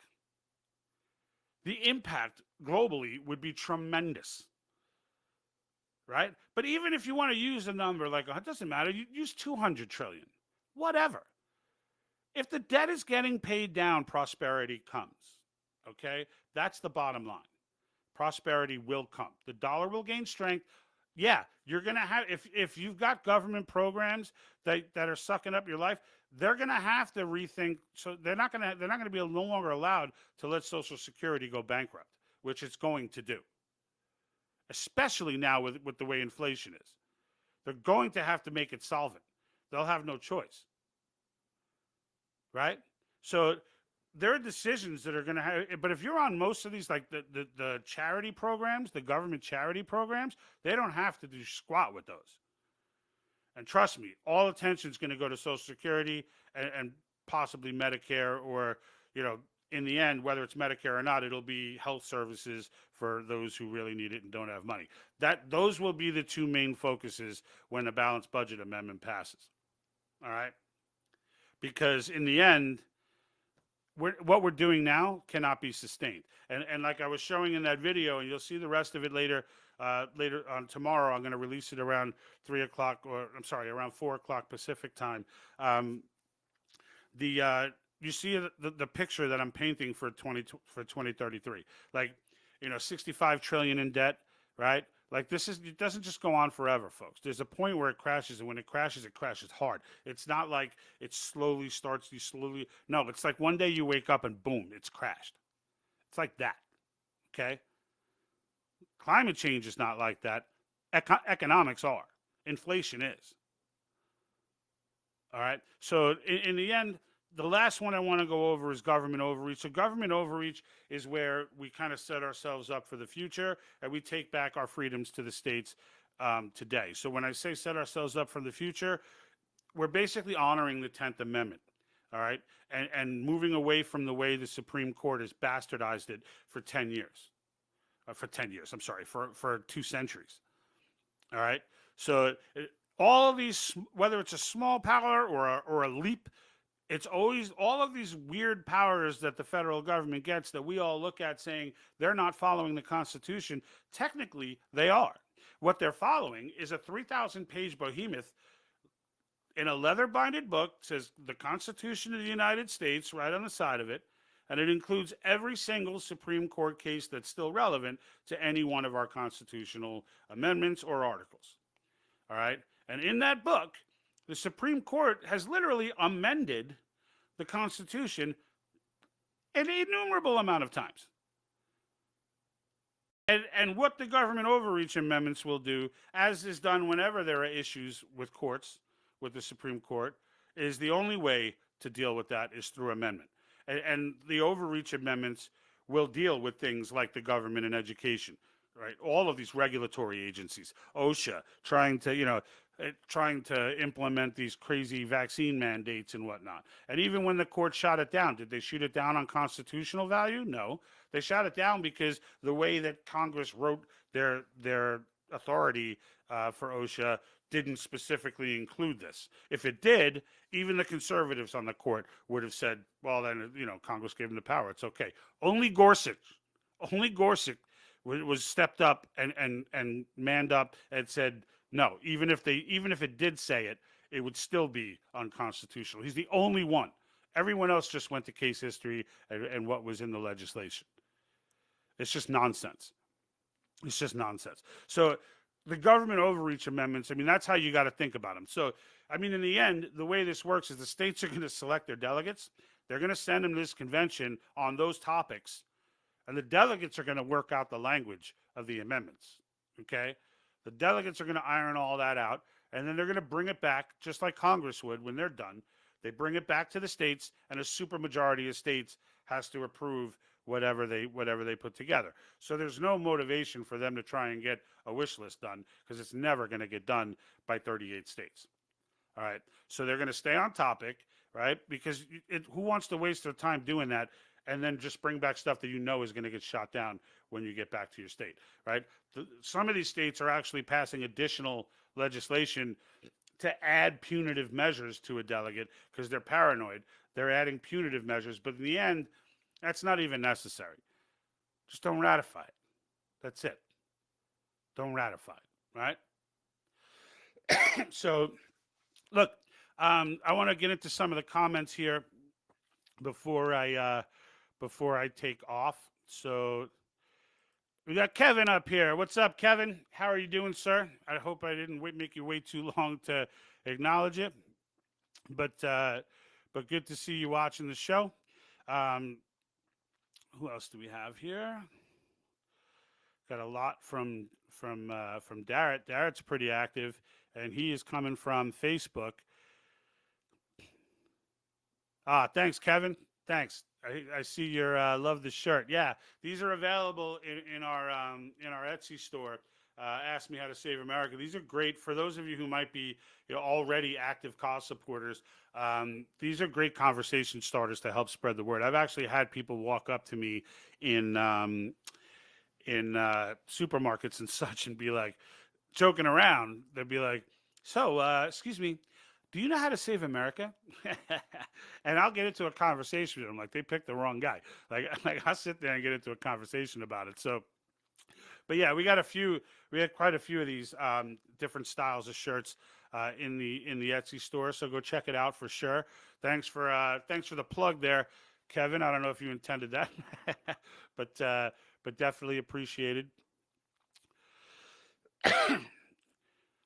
the impact globally would be tremendous, right? But even if you want to use a number like, it doesn't matter, you use 200 trillion, whatever. If the debt is getting paid down, prosperity comes. Okay? That's the bottom line. Prosperity will come. The dollar will gain strength. Yeah, you're going to have, if you've got government programs that are sucking up your life, they're going to have to rethink. So they're not going to be no longer allowed to let Social Security go bankrupt, which it's going to do. Especially now with the way inflation is. They're going to have to make it solvent. They'll have no choice. Right? So there are decisions that are going to have, but if you're on most of these, like the charity programs, the government charity programs, they don't have to do squat with those. And trust me, all attention is going to go to Social Security and possibly Medicare, or, in the end, whether it's Medicare or not, it'll be health services for those who really need it and don't have money. Those will be the two main focuses when the balanced budget amendment passes. All right? Because in the end, what we're doing now cannot be sustained. And like I was showing in that video, and you'll see the rest of it later on tomorrow. I'm going to release it around 3 o'clock, or I'm sorry, around 4 o'clock Pacific time. You see the picture that I'm painting for 2033, like 65 trillion in debt, right? Like it doesn't just go on forever, folks. There's a point where it crashes, and when it crashes hard. It's not like it slowly starts, no, it's like one day you wake up and boom, it's crashed. It's like that, okay? Climate change is not like that. Economics are. Inflation is. All right? So in the end, the last one I want to go over is government overreach. So government overreach is where we kind of set ourselves up for the future, and we take back our freedoms to the states today. So when I say set ourselves up for the future, we're basically honoring the 10th Amendment, all right, and moving away from the way the Supreme Court has bastardized it for 10 years. I'm sorry, for 2 centuries, all right? So all of these, whether it's a small power or a leap, it's always all of these weird powers that the federal government gets that we all look at saying they're not following the Constitution. Technically, they are. What they're following is a 3,000-page behemoth in a leather-binded book, says the Constitution of the United States right on the side of it, and it includes every single Supreme Court case that's still relevant to any one of our constitutional amendments or articles. All right? And in that book, the Supreme Court has literally amended the Constitution an innumerable amount of times. And what the government overreach amendments will do, as is done whenever there are issues with courts, with the Supreme Court, is the only way to deal with that is through amendment. And the overreach amendments will deal with things like the government and education, right? All of these regulatory agencies, OSHA, trying to implement these crazy vaccine mandates and whatnot. And even when the court shot it down, did they shoot it down on constitutional value? No. They shot it down because the way that Congress wrote their authority for OSHA didn't specifically include this. If it did, even the conservatives on the court would have said, well, then, Congress gave them the power. It's okay. Only Gorsuch was stepped up and manned up and said, no, even if it did say it, it would still be unconstitutional. He's the only one. Everyone else just went to case history and what was in the legislation. It's just nonsense. It's just nonsense. So the government overreach amendments, that's how you got to think about them. So, in the end, the way this works is the states are going to select their delegates. They're going to send them to this convention on those topics, and the delegates are going to work out the language of the amendments, okay? The delegates are going to iron all that out, and then they're going to bring it back, just like Congress would when they're done. They bring it back to the states, and a supermajority of states has to approve whatever they put together. So there's no motivation for them to try and get a wish list done, because it's never going to get done by 38 states. All right. So they're going to stay on topic, right? Because who wants to waste their time doing that and then just bring back stuff that is going to get shot down when you get back to your state, right? Some of these states are actually passing additional legislation to add punitive measures to a delegate because they're paranoid. They're adding punitive measures, but in the end, that's not even necessary. Just don't ratify it. That's it. Don't ratify it, right? So, look, I want to get into some of the comments here before I take off. So, we got Kevin up here. What's up, Kevin? How are you doing, sir? I hope I didn't make you wait too long to acknowledge it, but good to see you watching the show. Who else do we have here? Got a lot from Darrett. Darrett's pretty active, and he is coming from Facebook. Thanks, Kevin. Thanks. I see your love the shirt. Yeah, these are available in our Etsy store. Ask Me How to Save America. These are great for those of you who might be already active cause supporters. These are great conversation starters to help spread the word. I've actually had people walk up to me in supermarkets and such and be like, joking around. They'd be like, so, excuse me, do you know how to save America? And I'll get into a conversation with them. Like, they picked the wrong guy. Like I'll sit there and get into a conversation about it. So, but yeah, we had quite a few of these different styles of shirts in the Etsy store. So go check it out for sure. Thanks for the plug there, Kevin. I don't know if you intended that, but definitely appreciated.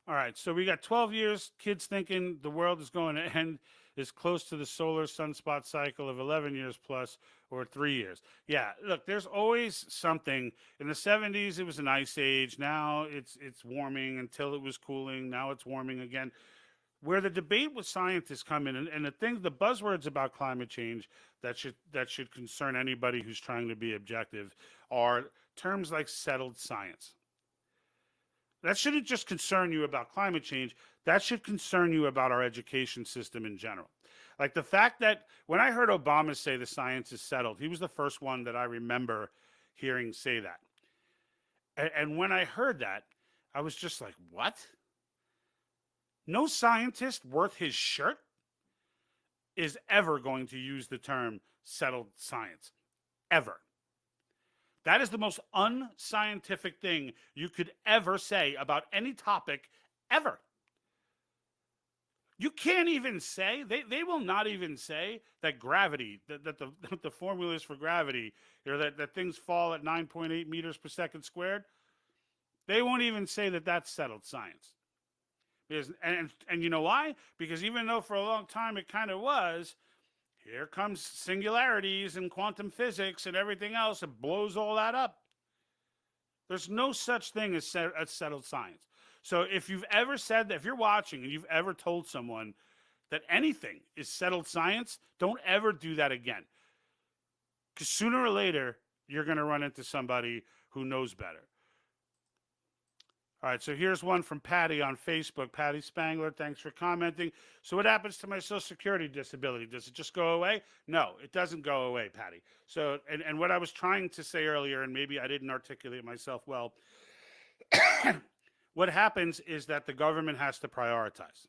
All right, so we got 12 years, kids thinking the world is going to end is close to the solar sunspot cycle of 11 years plus, or 3 years. Yeah, look, there's always something. In the 70s, it was an ice age. Now it's warming until it was cooling. Now it's warming again. Where the debate with scientists come in, and the buzzwords about climate change that should concern anybody who's trying to be objective are terms like settled science. That shouldn't just concern you about climate change. That should concern you about our education system in general. Like the fact that when I heard Obama say the science is settled, he was the first one that I remember hearing say that. And when I heard that, I was just like, what? No scientist worth his shirt is ever going to use the term settled science. Ever. That is the most unscientific thing you could ever say about any topic, ever. You can't even say, they will not even say that gravity, that the formulas for gravity, that things fall at 9.8 meters per second squared. They won't even say that that's settled science. Because, and you know why? Because even though for a long time it kind of was, here comes singularities and quantum physics and everything else. It blows all that up. There's no such thing as settled science. So if you've ever said that, if you're watching and you've ever told someone that anything is settled science, don't ever do that again. Because sooner or later, you're going to run into somebody who knows better. All right, so here's one from Patty on Facebook. Patty Spangler, thanks for commenting. So what happens to my Social Security disability? Does it just go away? No, it doesn't go away, Patty. So, and what I was trying to say earlier, and maybe I didn't articulate myself well, what happens is that the government has to prioritize.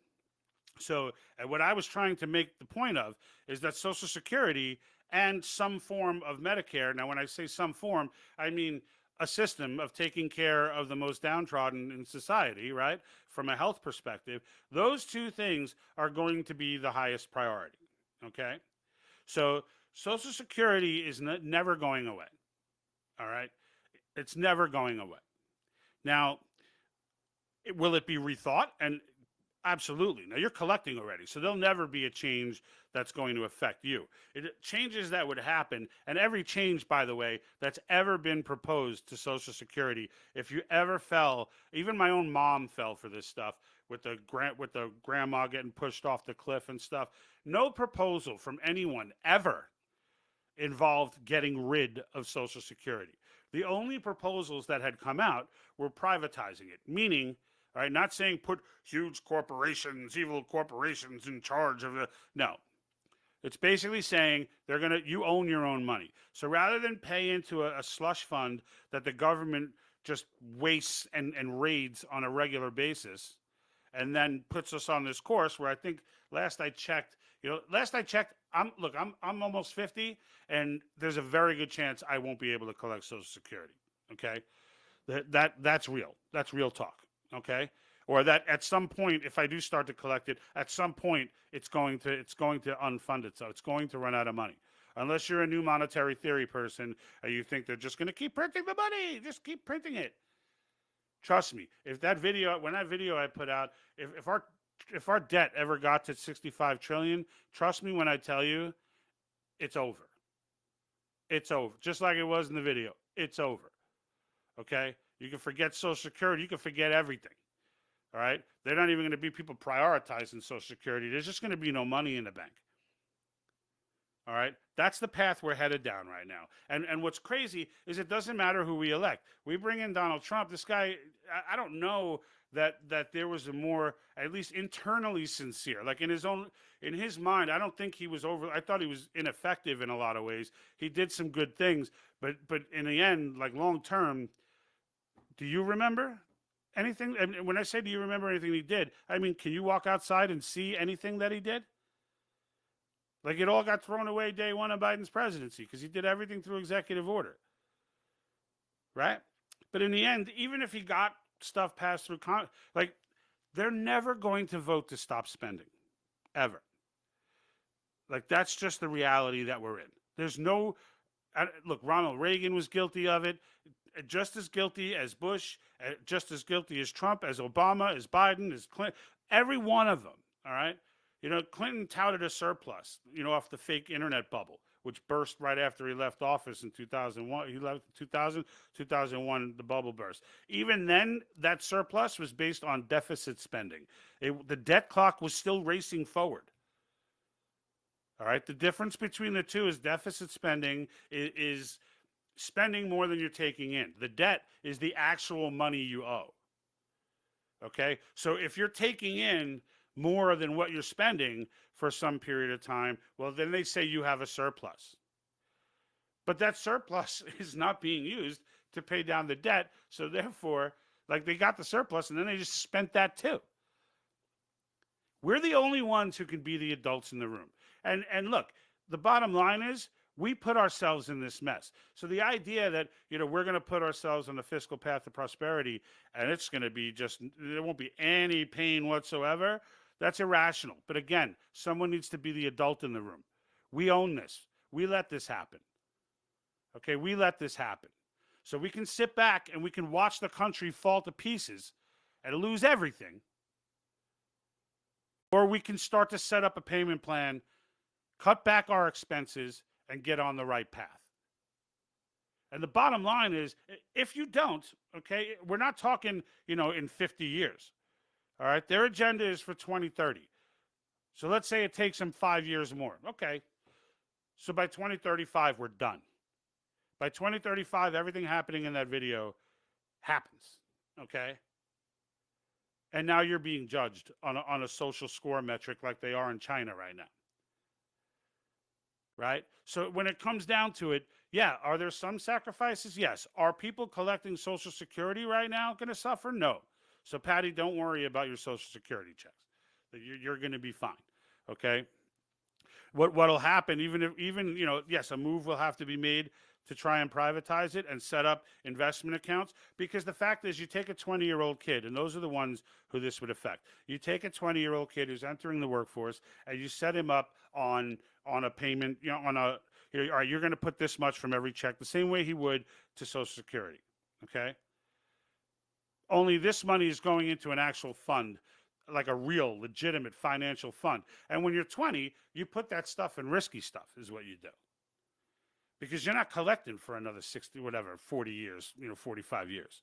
So what I was trying to make the point of is that Social Security and some form of Medicare, now when I say some form, I mean a system of taking care of the most downtrodden in society, right? From a health perspective, those two things are going to be the highest priority, okay? So Social Security is never going away, all right? It's never going away. Now, will it be rethought? And absolutely. Now, you're collecting already, so there'll never be a change that's going to affect you. Changes that would happen, and every change, by the way, that's ever been proposed to Social Security, if you ever fell, even my own mom fell for this stuff with the grandma getting pushed off the cliff and stuff. No proposal from anyone ever involved getting rid of Social Security. The only proposals that had come out were privatizing it, meaning, all right, not saying put huge corporations, evil corporations in charge of the, no. It's basically saying you own your own money. So rather than pay into a slush fund that the government just wastes and raids on a regular basis, and then puts us on this course where I think last I checked, I'm almost 50, and there's a very good chance I won't be able to collect Social Security. Okay, that's real. That's real talk. Okay, or that at some point, if I do start to collect it, at some point it's going to unfund itself. It's going to run out of money. Unless you're a new monetary theory person and you think they're just going to keep printing the money, just keep printing it. Trust me, when that video I put out, if our debt ever got to 65 trillion, trust me when I tell you, it's over. It's over. Just like it was in the video. It's over. Okay? You can forget Social Security. You can forget everything. All right? They're not even going to be people prioritizing Social Security. There's just going to be no money in the bank. All right? That's the path we're headed down right now. And what's crazy is it doesn't matter who we elect. We bring in Donald Trump. This guy, I don't know that there was a more, at least internally sincere. Like in his mind, I don't think he was I thought he was ineffective in a lot of ways. He did some good things, but in the end, like long term, do you remember Anything, and when I say, do you remember anything he did? I mean, can you walk outside and see anything that he did? Like, it all got thrown away day one of Biden's presidency because he did everything through executive order, right? But in the end, even if he got stuff passed through, like, they're never going to vote to stop spending, ever. Like, that's just the reality that we're in. There's no, look, Ronald Reagan was guilty of it, just as guilty as Bush, just as guilty as Trump, as Obama, as Biden, as Clinton, every one of them, all right? You know, Clinton touted a surplus, you know, off the fake internet bubble, which burst right after he left office in 2001. He left 2001, the bubble burst. Even then, that surplus was based on deficit spending. The debt clock was still racing forward. All right, the difference between the two is deficit spending is spending more than you're taking in. The debt is the actual money you owe. Okay, so if you're taking in more than what you're spending for some period of time, well, then they say you have a surplus. But that surplus is not being used to pay down the debt. So therefore, like, they got the surplus and then they just spent that too. We're the only ones who can be the adults in the room. And look, the bottom line is we put ourselves in this mess. So the idea that, you know, we're going to put ourselves on the fiscal path to prosperity and it's going to be just, there won't be any pain whatsoever, that's irrational. But again, someone needs to be the adult in the room. We own this. We let this happen. Okay, we let this happen. So we can sit back and we can watch the country fall to pieces and lose everything. Or we can start to set up a payment plan, cut back our expenses, and get on the right path. And the bottom line is, if you don't, okay, we're not talking, you know, in 50 years. All right, their agenda is for 2030. So let's say it takes them 5 years more. Okay, so by 2035, we're done. By 2035, everything happening in that video happens, okay? And now you're being judged on a social score metric like they are in China right now. Right? So when it comes down to it, yeah, are there some sacrifices? Yes. Are people collecting Social Security right now going to suffer? No. So, Patty, don't worry about your Social Security checks. You're going to be fine. Okay? What'll happen, even you know, yes, a move will have to be made to try and privatize it and set up investment accounts, because the fact is, you take a 20-year-old kid, and those are the ones who this would affect. You take a 20-year-old kid who's entering the workforce and you set him up on a payment, you know, on a, all right, you're going to put this much from every check, the same way he would to Social Security. Okay? Only this money is going into an actual fund, like a real, legitimate financial fund. And when you're 20, you put that stuff in risky stuff, is what you do. Because you're not collecting for another 60, whatever, 40 years, you know, 45 years.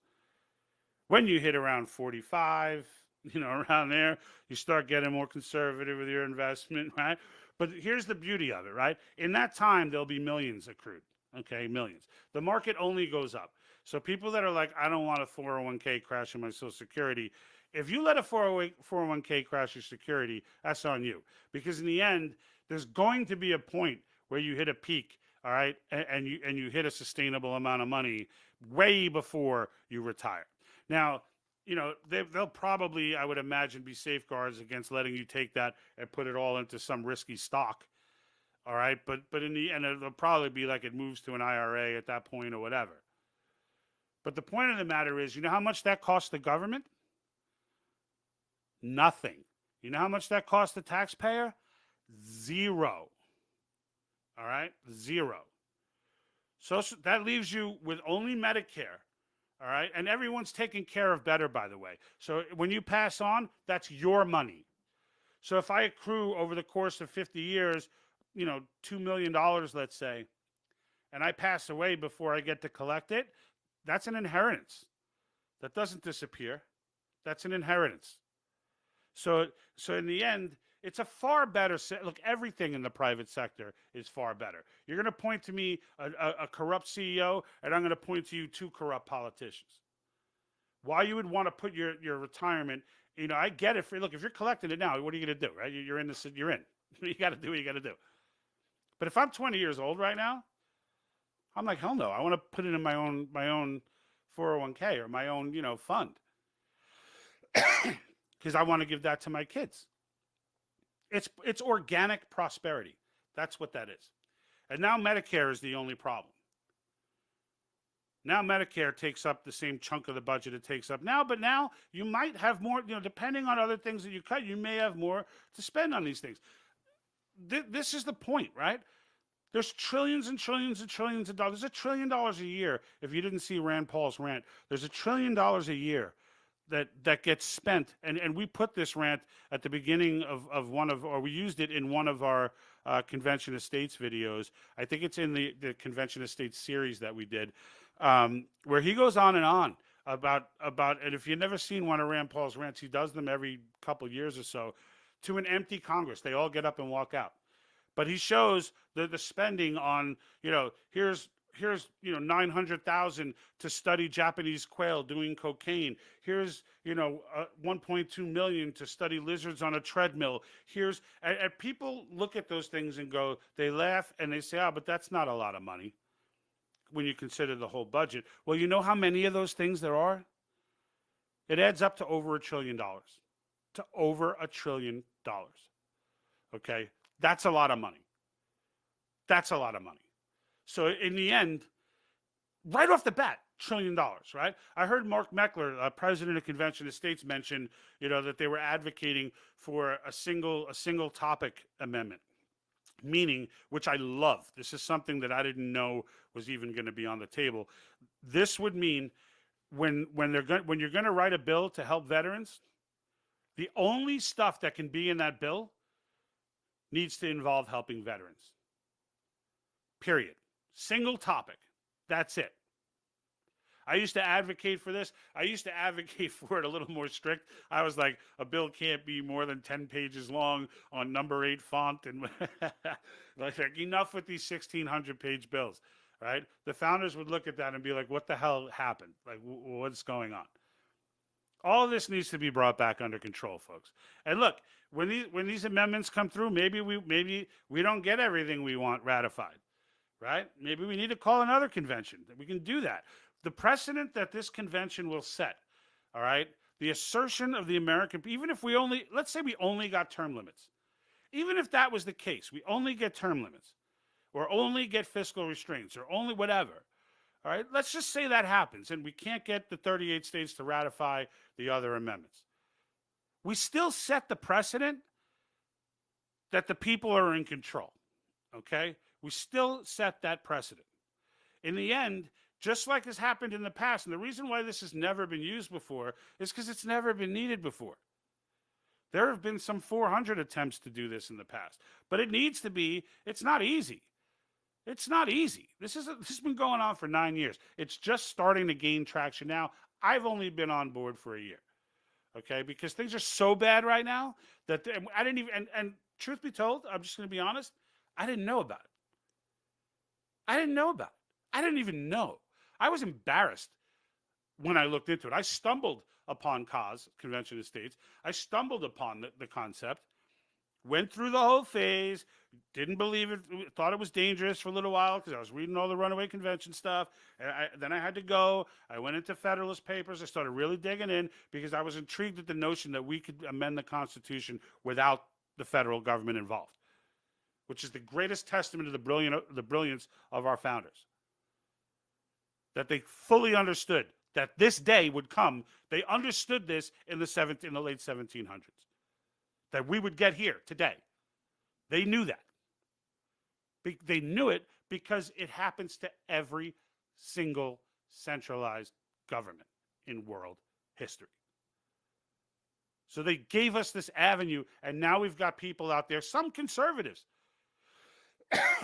When you hit around 45, you know, around there, you start getting more conservative with your investment, right? But here's the beauty of it, right? In that time, there'll be millions accrued, okay, millions. The market only goes up. So people that are like, I don't want a 401k crash in my Social Security, if you let a 401k crash your security, that's on you. Because in the end, there's going to be a point where you hit a peak, all right, and you hit a sustainable amount of money way before you retire. Now, you know, they'll probably, I would imagine, be safeguards against letting you take that and put it all into some risky stock, all right? But in the end, it'll probably be like it moves to an IRA at that point or whatever. But the point of the matter is, you know how much that costs the government? Nothing. You know how much that costs the taxpayer? Zero. All right? Zero. So that leaves you with only Medicare. All right? And everyone's taken care of better, by the way. So when you pass on, that's your money. So if I accrue over the course of 50 years, you know, $2 million, let's say, and I pass away before I get to collect it, that's an inheritance. That doesn't disappear. That's an inheritance. So in the end, it's a far better, look, everything in the private sector is far better. You're going to point to me a corrupt CEO, and I'm going to point to you two corrupt politicians. Why you would want to put your retirement, you know, I get it. Look, if you're collecting it now, what are you going to do, right? You're in this, you're in. You got to do what you got to do. But if I'm 20 years old right now, I'm like, hell no, I want to put it in my own 401k or my own, you know, fund. because I want to give that to my kids. It's organic prosperity. That's what that is. And now Medicare is the only problem. Now Medicare takes up the same chunk of the budget it takes up now, but now you might have more, depending on other things that you cut, you may have more to spend on these things. This is the point, right? There's trillions and trillions and trillions of dollars. There's $1 trillion a year. If you didn't see Rand Paul's rant, there's $1 trillion a year that gets spent. And we put this rant at the beginning of or we used it in one of our Convention of States videos. I think it's in the Convention of States series that we did, where he goes on and on about, and if you've never seen one of Rand Paul's rants, he does them every couple years or so, to an empty Congress. They all get up and walk out. But he shows the spending on, here's 900,000 to study Japanese quail doing cocaine. Here's 1.2 million to study lizards on a treadmill. Here's and people look at those things and go, they laugh and they say, but that's not a lot of money when you consider the whole budget. Well, you know how many of those things there are? It adds up to over $1 trillion. To over $1 trillion. Okay, that's a lot of money. That's a lot of money. So in the end, right off the bat, $1 trillion, right? I heard Mark Meckler, president of Convention of States, mention, that they were advocating for a single topic amendment, meaning, which I love. This is something that I didn't know was even going to be on the table. This would mean when you're going to write a bill to help veterans, the only stuff that can be in that bill needs to involve helping veterans. Period. Single topic. That's it. I used to advocate for this. I used to advocate for it a little more strict. I was like, a bill can't be more than 10 pages long on number 8 font. And like enough with these 1,600-page bills, right? The founders would look at that and be like, what the hell happened? Like, what's going on? All this needs to be brought back under control, folks. And look, when these amendments come through, maybe we don't get everything we want ratified, right? Maybe we need to call another convention. We can do that. The precedent that this convention will set, all right, the assertion of the American, even if let's say we only got term limits. Even if that was the case, we only get term limits, or only get fiscal restraints, or only whatever. All right, let's just say that happens and we can't get the 38 states to ratify the other amendments. We still set the precedent that the people are in control, okay? We still set that precedent. In the end, just like has happened in the past, and the reason why this has never been used before is because it's never been needed before. There have been some 400 attempts to do this in the past, but it needs to be, it's not easy. It's not easy. This has been going on for 9 years. It's just starting to gain traction now. I've only been on board for a year, okay? Because things are so bad right now that I didn't even, and truth be told, I'm just going to be honest, I didn't know about it. I didn't know about it. I didn't even know. I was embarrassed when I looked into it. I stumbled upon Convention of States. I stumbled upon the concept, went through the whole phase, didn't believe it, thought it was dangerous for a little while because I was reading all the runaway convention stuff. Then I had to go. I went into Federalist Papers. I started really digging in because I was intrigued at the notion that we could amend the Constitution without the federal government involved, which is the greatest testament to the brilliance of our founders. That they fully understood that this day would come. They understood this in the late 1700s. That we would get here today. They knew that. They knew it because it happens to every single centralized government in world history. So they gave us this avenue, and now we've got people out there, some conservatives,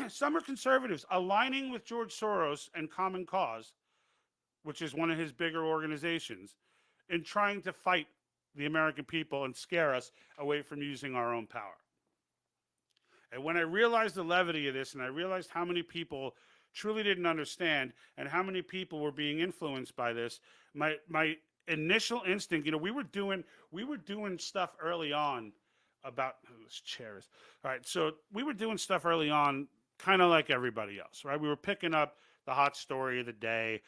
some are conservatives aligning with George Soros and Common Cause, which is one of his bigger organizations, in trying to fight the American people and scare us away from using our own power. And when I realized the levity of this, and I realized how many people truly didn't understand and how many people were being influenced by this, my initial instinct, we were doing stuff early on about those chairs. All right, so we were doing stuff early on kind of like everybody else, right? We were picking up the hot story of the day,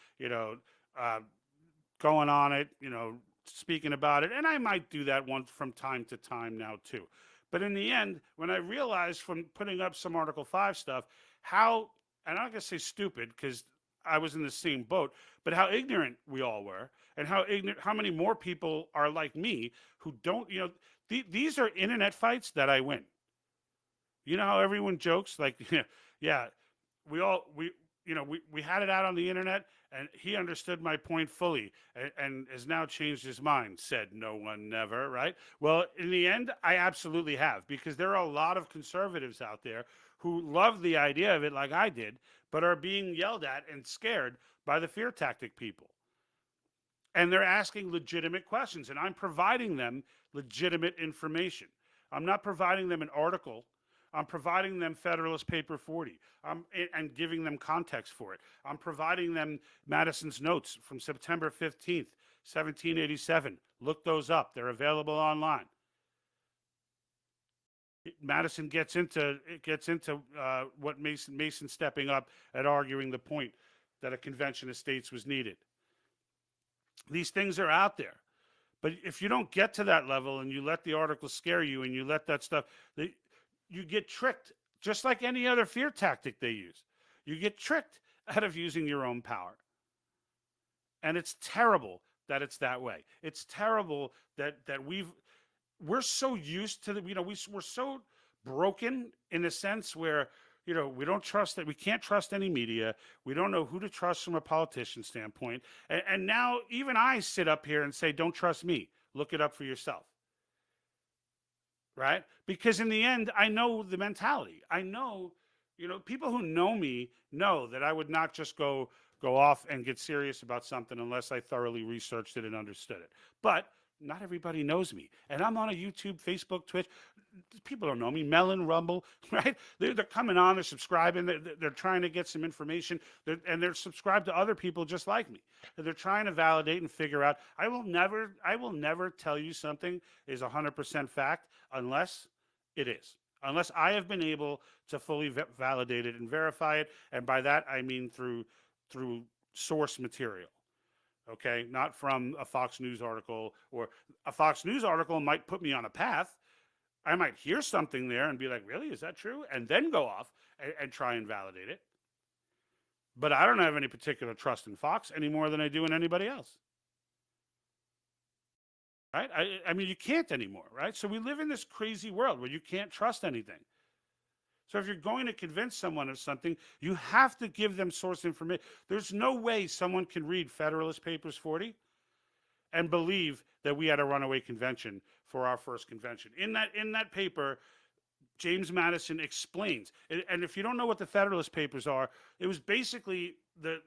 going on it, speaking about it, and I might do that once from time to time now too. But in the end, when I realized from putting up some Article 5 stuff, how, and I'm not going to say stupid because I was in the same boat, but how ignorant we all were, and how many more people are like me who don't, these are internet fights that I win. You know how everyone jokes, like, yeah, we had it out on the internet, and he understood my point fully, and has now changed his mind, said no one never, right? Well, in the end, I absolutely have, because there are a lot of conservatives out there who love the idea of it like I did, but are being yelled at and scared by the fear tactic people. And they're asking legitimate questions, and I'm providing them legitimate information. I'm not providing them an article. I'm providing them Federalist Paper 40 and giving them context for it. I'm providing them Madison's notes from September 15th, 1787. Look those up. They're available online. Madison gets into what Mason stepping up and arguing the point that a convention of states was needed. These things are out there. But if you don't get to that level and you let the articles scare you and you let that stuff, you get tricked, just like any other fear tactic they use. You get tricked out of using your own power. And it's terrible that it's that way. It's terrible that we're so used to we're so broken in a sense where, we don't trust that. We can't trust any media. We don't know who to trust from a politician standpoint. And now even I sit up here and say, don't trust me. Look it up for yourself. Right? Because in the end, I know the mentality. I know, people who know me know that I would not just go off and get serious about something unless I thoroughly researched it and understood it. But not everybody knows me. And I'm on a YouTube, Facebook, Twitch. People don't know me. Melon, Rumble, right? They're coming on, they're subscribing, they're trying to get some information, and they're subscribed to other people just like me. They're trying to validate and figure out. I will never tell you something is 100% fact unless it is. Unless I have been able to fully validate it and verify it. And by that, I mean through source material. Okay, not from a Fox News article, or a Fox News article might put me on a path. I might hear something there and be like, really, is that true? And then go off and try and validate it. But I don't have any particular trust in Fox any more than I do in anybody else. Right? I mean, you can't anymore, right? So we live in this crazy world where you can't trust anything. So if you're going to convince someone of something, you have to give them source information. There's no way someone can read Federalist Papers 40 and believe that we had a runaway convention for our first convention. In that paper, James Madison explains, and if you don't know what the Federalist Papers are, it was basically the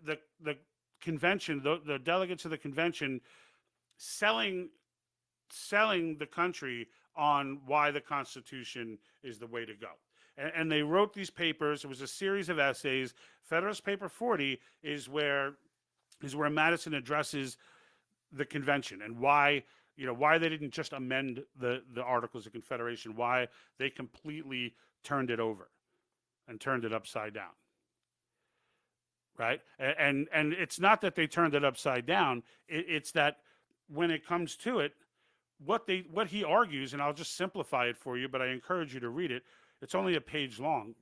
convention, the delegates of the convention selling the country on why the Constitution is the way to go. And they wrote these papers. It was a series of essays. Federalist Paper 40 is where Madison addresses the convention and why they didn't just amend the Articles of Confederation, why they completely turned it over and turned it upside down. Right? And it's not that they turned it upside down. It's that when it comes to it, what he argues, and I'll just simplify it for you, but I encourage you to read it. It's only a page long,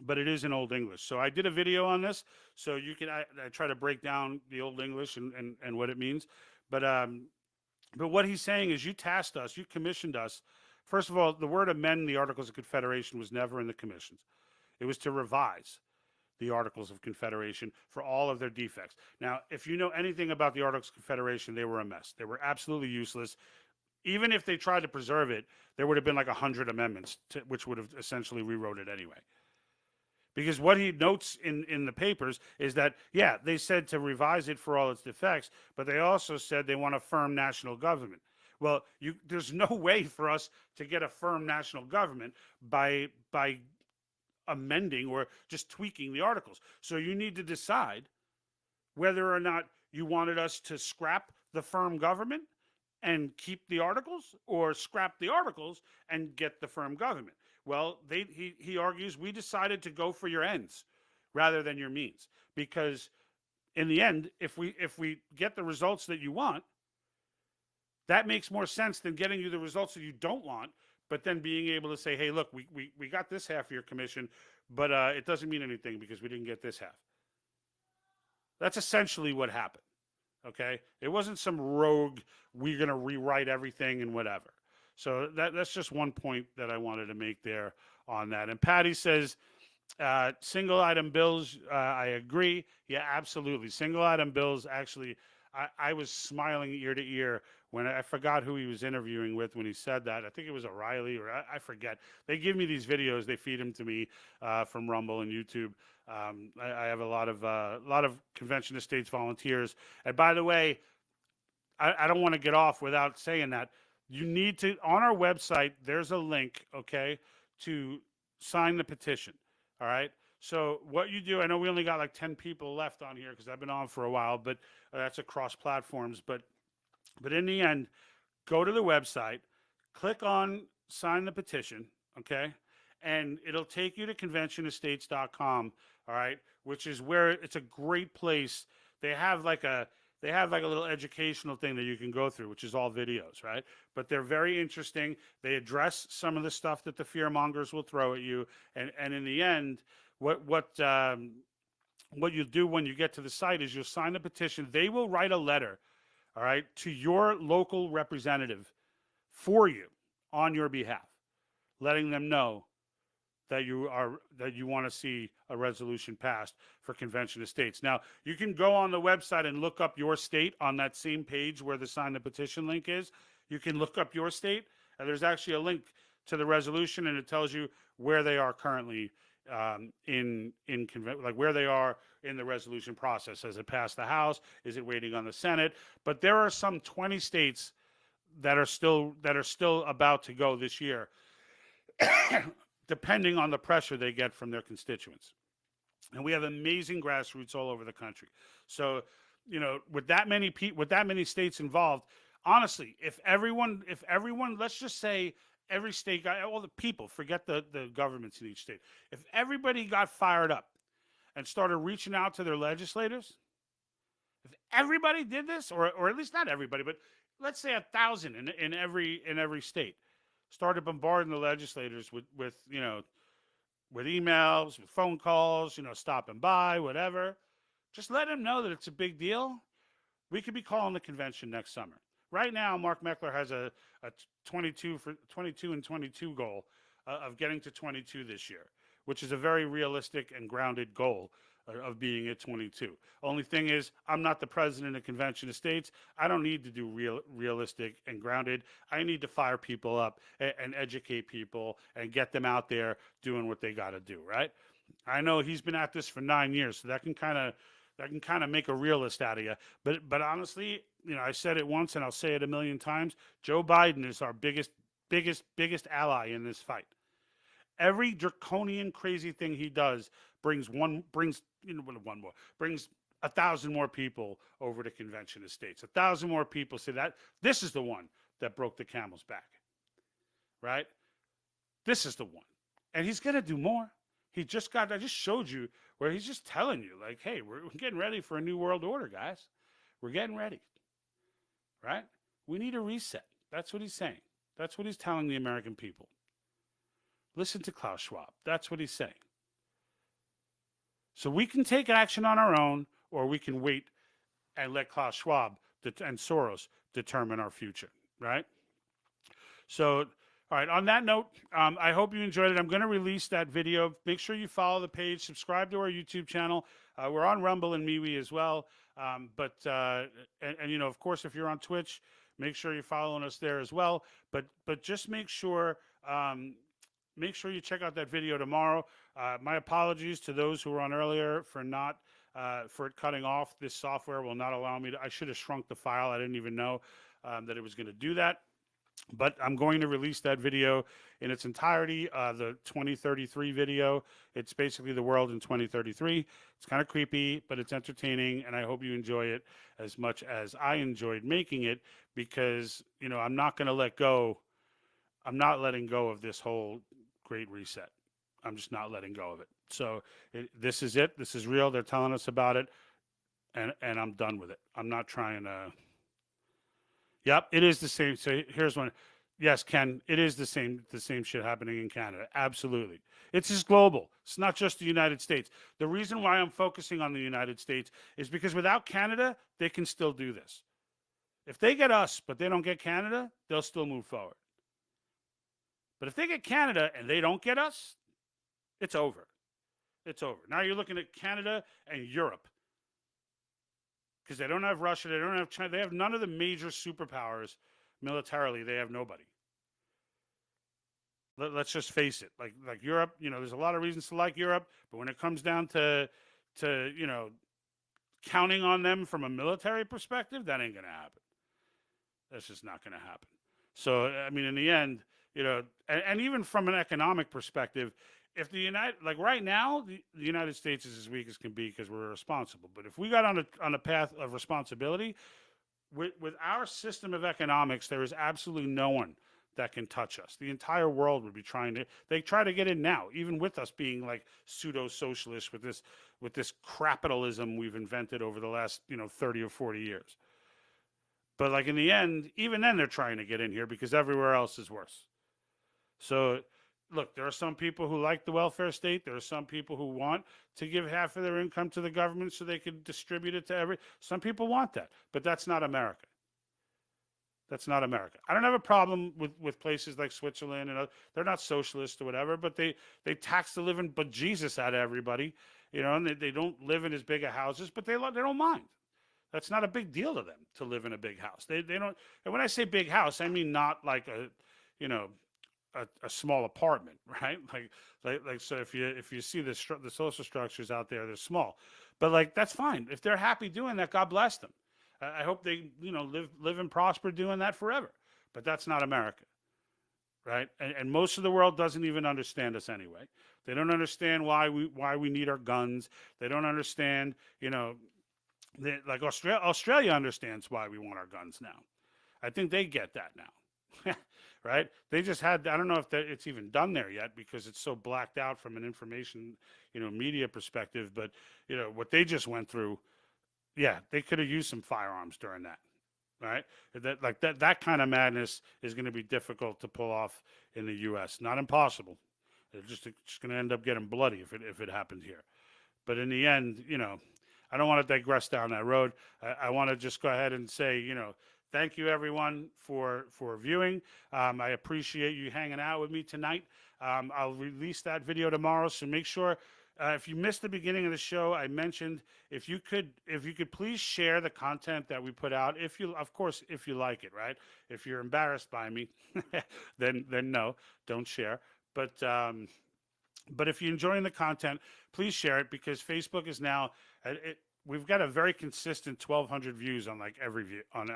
but it is in Old English. So I did a video on this, so you can I try to break down the Old English and what it means. But what he's saying is, you tasked us, you commissioned us. First of all, the word amend the Articles of Confederation was never in the commissions. It was to revise the Articles of Confederation for all of their defects. Now, if you know anything about the Articles of Confederation, they were a mess. They were absolutely useless. Even if they tried to preserve it, there would have been like 100 amendments, which would have essentially rewrote it anyway. Because what he notes in the papers is that, yeah, they said to revise it for all its defects, but they also said they want a firm national government. Well, there's no way for us to get a firm national government by amending or just tweaking the articles. So you need to decide whether or not you wanted us to scrap the firm government and keep the articles, or scrap the articles and get the firm government. Well, he argues we decided to go for your ends rather than your means, because in the end, if we get the results that you want, That makes more sense than getting you the results that you don't want, but then being able to say, hey, look, we got this half of your commission, but it doesn't mean anything because we didn't get this half. That's essentially what happened. Okay, it wasn't some rogue, we're going to rewrite everything and whatever. So that's just one point that I wanted to make there on that. And Patty says, single item bills, I agree. Yeah, absolutely. Single item bills, actually, I was smiling ear to ear when I forgot who he was interviewing with when he said that. I think it was O'Reilly, or I forget. They give me these videos, they feed them to me from Rumble and YouTube. I have a lot of convention estates volunteers. And by the way, I don't want to get off without saying that. You need to, on our website, there's a link, okay, to sign the petition. All right. So what you do, I know we only got like 10 people left on here because I've been on for a while, but that's across platforms. But in the end, go to the website, click on sign the petition, okay? And it'll take you to conventionestates.com, all right, which is where it's a great place. They have like a little educational thing that you can go through, which is all videos, right? But they're very interesting. They address some of the stuff that the fearmongers will throw at you. And in the end, what you do when you get to the site is you'll sign a petition. They will write a letter, all right, to your local representative for you on your behalf, letting them know that you want to see a resolution passed for convention estates. Now, you can go on the website and look up your state on that same page where the sign the petition link is. You can look up your state, and there's actually a link to the resolution, and it tells you where they are currently like where they are in the resolution process. Has it passed the House? Is it waiting on the Senate? But there are some 20 states that are still about to go this year, depending on the pressure they get from their constituents. And we have amazing grassroots all over the country. So, with that many states involved, honestly, if everyone, let's just say every state got, all the people, forget the governments in each state. If everybody got fired up and started reaching out to their legislators, if everybody did this, or at least not everybody, but let's say 1,000 in every state, started bombarding the legislators with emails, with phone calls, stopping by, whatever. Just let them know that it's a big deal. We could be calling the convention next summer. Right now, Mark Meckler has a 22 and 22 goal of getting to 22 this year, which is a very realistic and grounded goal of being at 22. Only thing is, I'm not the president of Convention Estates. I don't need to do realistic and grounded. I need to fire people up and educate people and get them out there doing what they got to do, right? I know he's been at this for 9 years, so that can kind of make a realist out of you. But honestly, I said it once and I'll say it a million times. Joe Biden is our biggest ally in this fight. Every draconian crazy thing he does brings 1,000 more people over to Convention Estates. 1,000 more people say that this is the one that broke the camel's back, right? This is the one, and he's gonna do more. I just showed you where he's just telling you, like, hey, we're getting ready for a new world order, guys. We're getting ready, right? We need a reset. That's what he's saying. That's what he's telling the American people. Listen to Klaus Schwab. That's what he's saying. So we can take action on our own, or we can wait and let Klaus Schwab and Soros determine our future, right? So, all right, on that note, I hope you enjoyed it. I'm going to release that video. Make sure you follow the page, subscribe to our YouTube channel. We're on Rumble and MeWe as well. Of course, if you're on Twitch, make sure you're following us there as well. But just make sure you check out that video tomorrow. My apologies to those who were on earlier for it cutting off. This software will not allow me to. I should have shrunk the file. I didn't even know that it was going to do that. But I'm going to release that video in its entirety, the 2033 video. It's basically the world in 2033. It's kind of creepy, but it's entertaining, and I hope you enjoy it as much as I enjoyed making it, because, I'm not going to let go. I'm not letting go of this whole great reset. I'm just not letting go of it. So this is it. This is real. They're telling us about it, and I'm done with it. I'm not trying to, Yep, it is the same. So here's one. Yes, Ken, it is the same shit happening in Canada. Absolutely. It's just global. It's not just the United States. The reason why I'm focusing on the United States is because without Canada, they can still do this. If they get us, but they don't get Canada, they'll still move forward. But if they get Canada and they don't get us, it's over. It's over. Now you're looking at Canada and Europe because they don't have Russia, they don't have China, they have none of the major superpowers militarily. They have nobody. Let's just face it. Like Europe, there's a lot of reasons to like Europe, but when it comes down to counting on them from a military perspective, that ain't gonna happen. That's just not gonna happen. So I mean, in the end, and even from an economic perspective, if right now, the United States is as weak as can be because we're irresponsible. But if we got on a path of responsibility, with our system of economics, there is absolutely no one that can touch us. The entire world would be they try to get in now, even with us being like pseudo-socialist with this capitalism we've invented over the last, 30 or 40 years. But like in the end, even then they're trying to get in here because everywhere else is worse. So look, there are some people who like the welfare state. There are some people who want to give half of their income to the government so they can distribute it to some people want that, but that's not America. That's not America. I don't have a problem with places like Switzerland and they're not socialist or whatever, but they tax the living bejesus out of everybody, and they don't live in as big a houses, but they don't mind. That's not a big deal to them to live in a big house. They don't. And when I say big house, I mean not like a small apartment, right? Like so if you see the social structures out there, they're small, but like that's fine if they're happy doing that. God bless them. I hope they live and prosper doing that forever. But that's not America, right? And most of the world doesn't even understand us anyway. They don't understand why we need our guns. They don't understand, like Australia understands why we want our guns now. I think they get that now. Right? They just had, I don't know if it's even done there yet because it's so blacked out from an information, media perspective. But, what they just went through, yeah, they could have used some firearms during that, right? That kind of madness is going to be difficult to pull off in the U.S. Not impossible. It's just going to end up getting bloody if it happened here. But in the end, I don't want to digress down that road. I want to just go ahead and say, thank you, everyone, for viewing. I appreciate you hanging out with me tonight. I'll release that video tomorrow, so make sure, if you missed the beginning of the show, I mentioned if you could please share the content that we put out. If you like it, right? If you're embarrassed by me, then no, don't share. But if you're enjoying the content, please share it because Facebook is now we've got a very consistent 1,200 views on like every view on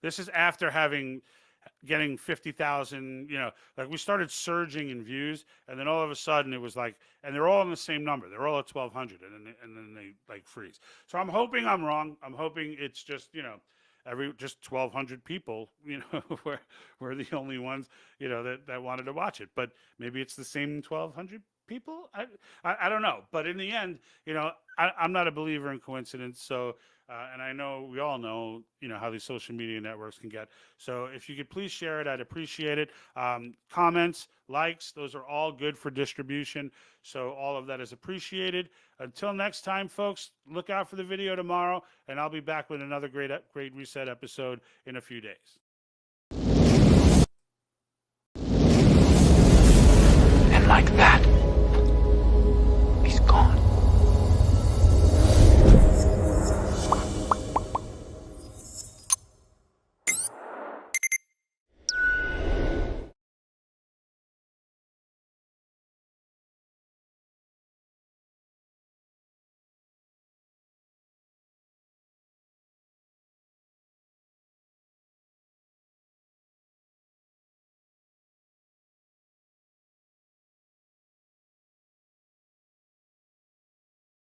this is after getting 50,000, like we started surging in views and then all of a sudden it was like, and they're all in the same number. They're all at 1,200 and then they like freeze. So I'm hoping I'm wrong. I'm hoping it's just, just 1,200 people, were the only ones, that wanted to watch it, but maybe it's the same 1,200 people. I don't know. But in the end, I'm not a believer in coincidence. So, and I know we all know, how these social media networks can get. So if you could please share it, I'd appreciate it. Comments, likes, those are all good for distribution. So all of that is appreciated. Until next time, folks, look out for the video tomorrow, and I'll be back with another great Reset episode in a few days.